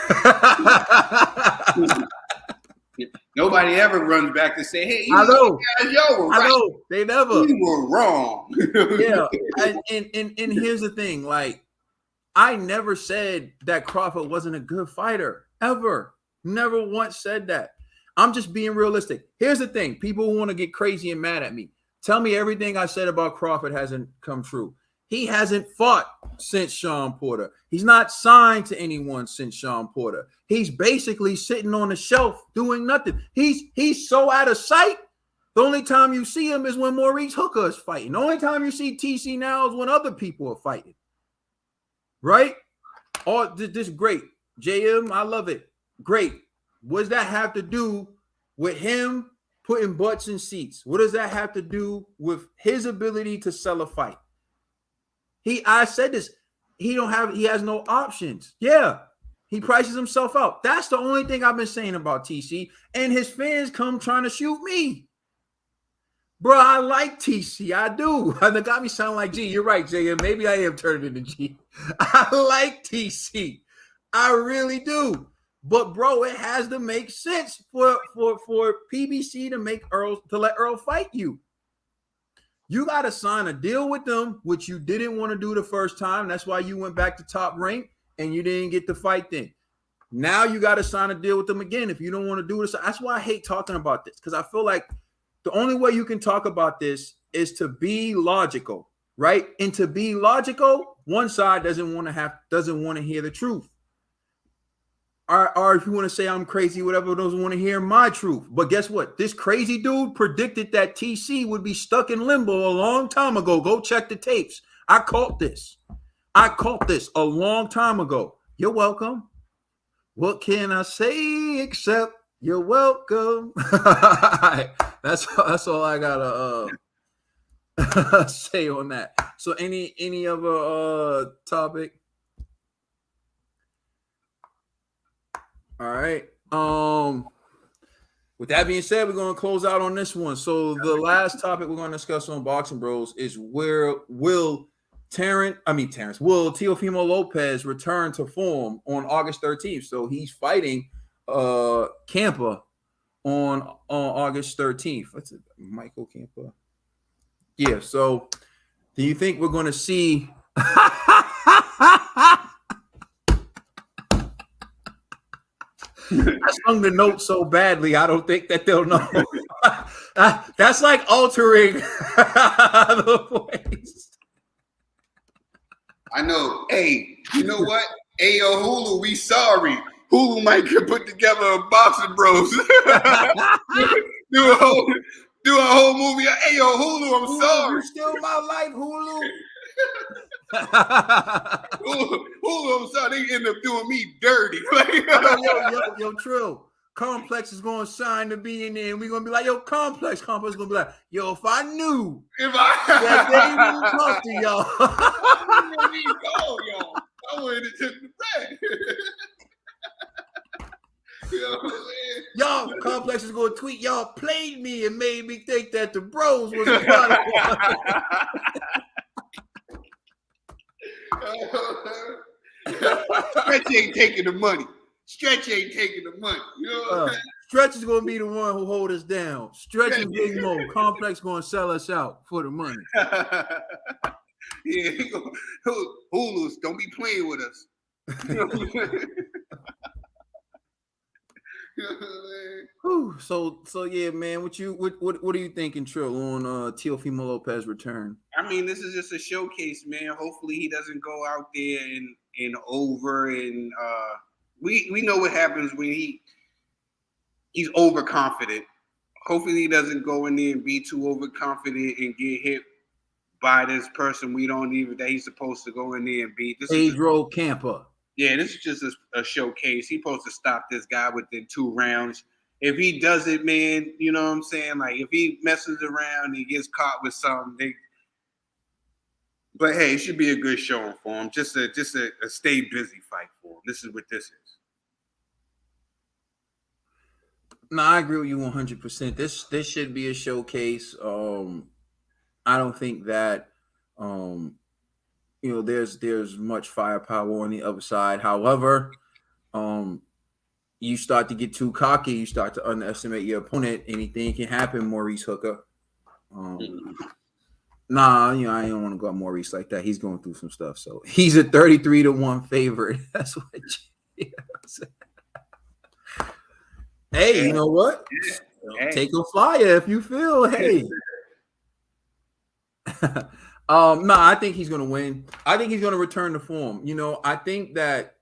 Nobody ever runs back to say, "Hey, I know, guys, y'all were right. I know, they never. We were wrong." Yeah, and here's the thing: like, I never said that Crawford wasn't a good fighter ever. Never once said that. I'm just being realistic. Here's the thing: people want to get crazy and mad at me. Tell me everything I said about Crawford hasn't come true. He hasn't fought since Sean Porter. He's not signed to anyone since Sean Porter. He's basically sitting on the shelf doing nothing. He's so out of sight. The only time you see him is when Maurice Hooker is fighting. The only time you see TC now is when other people are fighting. Right? Oh, this is great. JM, I love it. Great. What does that have to do with him putting butts in seats? What does that have to do with his ability to sell a fight? I said this. He has no options. Yeah. He prices himself out. That's the only thing I've been saying about TC. And his fans come trying to shoot me. Bro, I like TC. I do. That got me sound like G. You're right, JM. Maybe I am turning into G. I like TC. I really do. But bro, it has to make sense for PBC to let Earl fight you. You got to sign a deal with them, which you didn't want to do the first time. That's why you went back to Top Rank and you didn't get the fight then. Now you got to sign a deal with them again if you don't want to do this. That's why I hate talking about this, because I feel like the only way you can talk about this is to be logical, right? And to be logical, one side doesn't want to hear the truth. Or if you want to say I'm crazy, whatever, doesn't want to hear my truth. But guess what? This crazy dude predicted that TC would be stuck in limbo a long time ago. Go check the tapes. I caught this a long time ago. You're welcome. What can I say except you're welcome? That's all I gotta say on that. So any other topic? All right. With that being said, we're going to close out on this one. So the last topic we're going to discuss on Boxing Bros is will Teofimo Lopez return to form on August 13th? So he's fighting Campa on August 13th. What's it? Michael Campa. Yeah. So do you think we're going to see I sung the note so badly, I don't think that they'll know. That's like altering the voice. I know. Hey, you know what? Hey, yo, Hulu, we sorry. Hulu might get put together a Boxing Bros. do a whole movie. Hey, yo, Hulu, I'm sorry. You still my life, Hulu. Hulu, I'm sorry. They end up doing me dirty. yo, Trill. Complex is gonna sign to be in there, and we're gonna be like, yo, Complex is gonna be like, yo, if I knew that they didn't talk to y'all, I would have took the back. You know what I'm saying? Y'all, Complex is gonna tweet, y'all played me and made me think that the bros was a part of Stretch ain't taking the money. Stretch ain't taking the money. You know what I'm saying? Stretch is gonna be the one who hold us down. Stretch and Big Mo. Complex gonna sell us out for the money. Yeah, Hulu's don't be playing with us. You know what I'm saying? Whew, so yeah, man. What are you thinking, Trill, on Teofimo Lopez return? I mean, this is just a showcase, man. Hopefully, he doesn't go out there and over and we know what happens when he's overconfident. Hopefully, he doesn't go in there and be too overconfident and get hit by this person that he's supposed to go in there and beat. Pedro Campa. Yeah, this is just a showcase. He's supposed to stop this guy within 2 rounds. If he does it, man, you know what I'm saying? Like, if he messes around and he gets caught with something, but hey, it should be a good showing for him. Just a stay busy fight for him. This is what this is. No, I agree with you 100%. This should be a showcase. I don't think that there's much firepower on the other side. However, you start to get too cocky, you start to underestimate your opponent. Anything can happen, Maurice Hooker. I don't want to go at Maurice like that. He's going through some stuff. So he's a 33-1 favorite. That's what Hey, you know what? Hey. Take a flyer if you feel. Hey. I think he's gonna win. I think he's gonna return to form. You know, I think that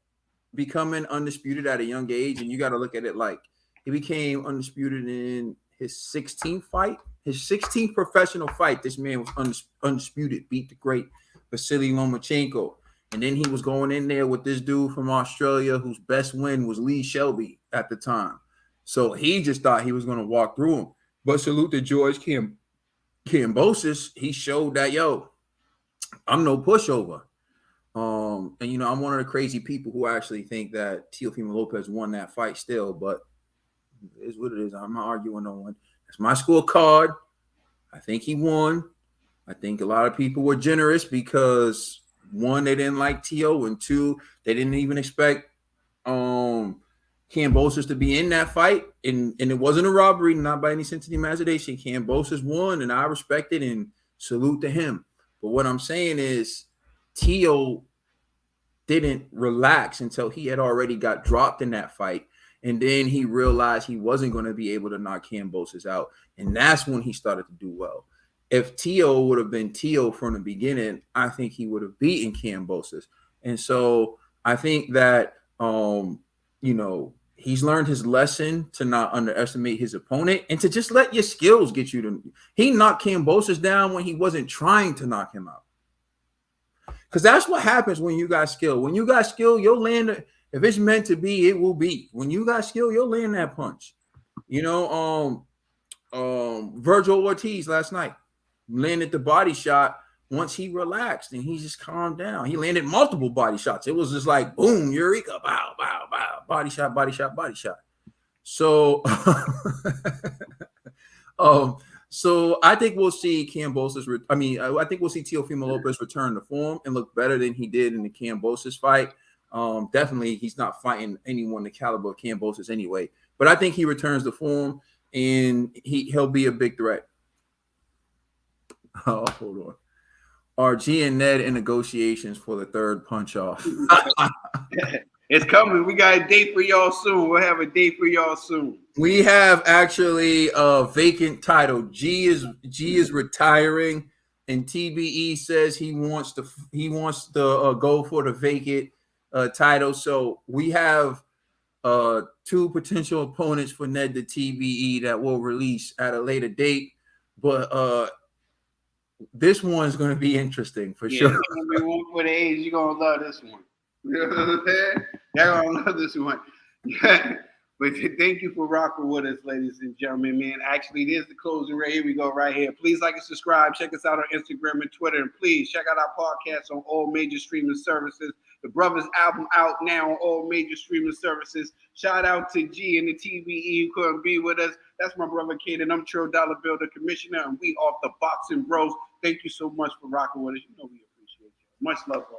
becoming undisputed at a young age, and you got to look at it like he became undisputed in his 16th fight, his 16th professional fight. This man was undisputed, beat the great Vasily Lomachenko, and then he was going in there with this dude from Australia whose best win was Lee Shelby at the time. So he just thought he was gonna walk through him. But salute to George Kambosos. He showed that, yo, I'm no pushover. And I'm one of the crazy people who actually think that Teofimo Lopez won that fight still, but it is what it is. I'm not arguing no one. It's my scorecard. I think he won. I think a lot of people were generous because 1, they didn't like Teo, and 2, they didn't even expect Kambosos to be in that fight, and it wasn't a robbery, not by any sense of the imagination. Kambosos won, and I respect it and salute to him. But what I'm saying is Teo didn't relax until he had already got dropped in that fight, and then he realized he wasn't going to be able to knock Kambosos out, and that's when he started to do well. If Teo would have been Teo from the beginning, I think he would have beaten Kambosos. And so I think that he's learned his lesson to not underestimate his opponent and to just let your skills get you to. He knocked Kambosos down when he wasn't trying to knock him out. Because that's what happens when you got skill. When you got skill, you'll land. If it's meant to be, it will be. When you got skill, you'll land that punch. Virgil Ortiz last night landed the body shot once he relaxed and he just calmed down. He landed multiple body shots. It was just like, boom, eureka, bow, bow, bow, body shot, body shot, body shot. So, so I think we'll see Kambosos. I think we'll see Teofimo Lopez return to form and look better than he did in the Kambosos fight. Definitely, he's not fighting anyone the caliber of Kambosos anyway. But I think he returns to form and he'll be a big threat. Oh, hold on. Are G and Ned in negotiations for the third punch off? It's coming. We got a date for y'all soon. We'll have a date for y'all soon. We have actually a vacant title. G is retiring, and TBE says he wants to go for the vacant title. So we have two potential opponents for Ned the TBE that will release at a later date. But this one's going to be interesting for sure. It's gonna be one for the age. You're gonna love this one. You know what I'm saying? You're gonna love this one. Yeah. But thank you for rocking with us, ladies and gentlemen, man. Actually, there's the closing right here. We go right here. Please like and subscribe. Check us out on Instagram and Twitter. And please check out our podcast on all major streaming services. The Brothers album out now on all major streaming services. Shout out to G and the TBE who couldn't be with us. That's my brother Kid, and I'm $1 Bill, the commissioner, and we off the Boxing Bros. Thank you so much for rocking with us. You know we appreciate you. Much love, bro.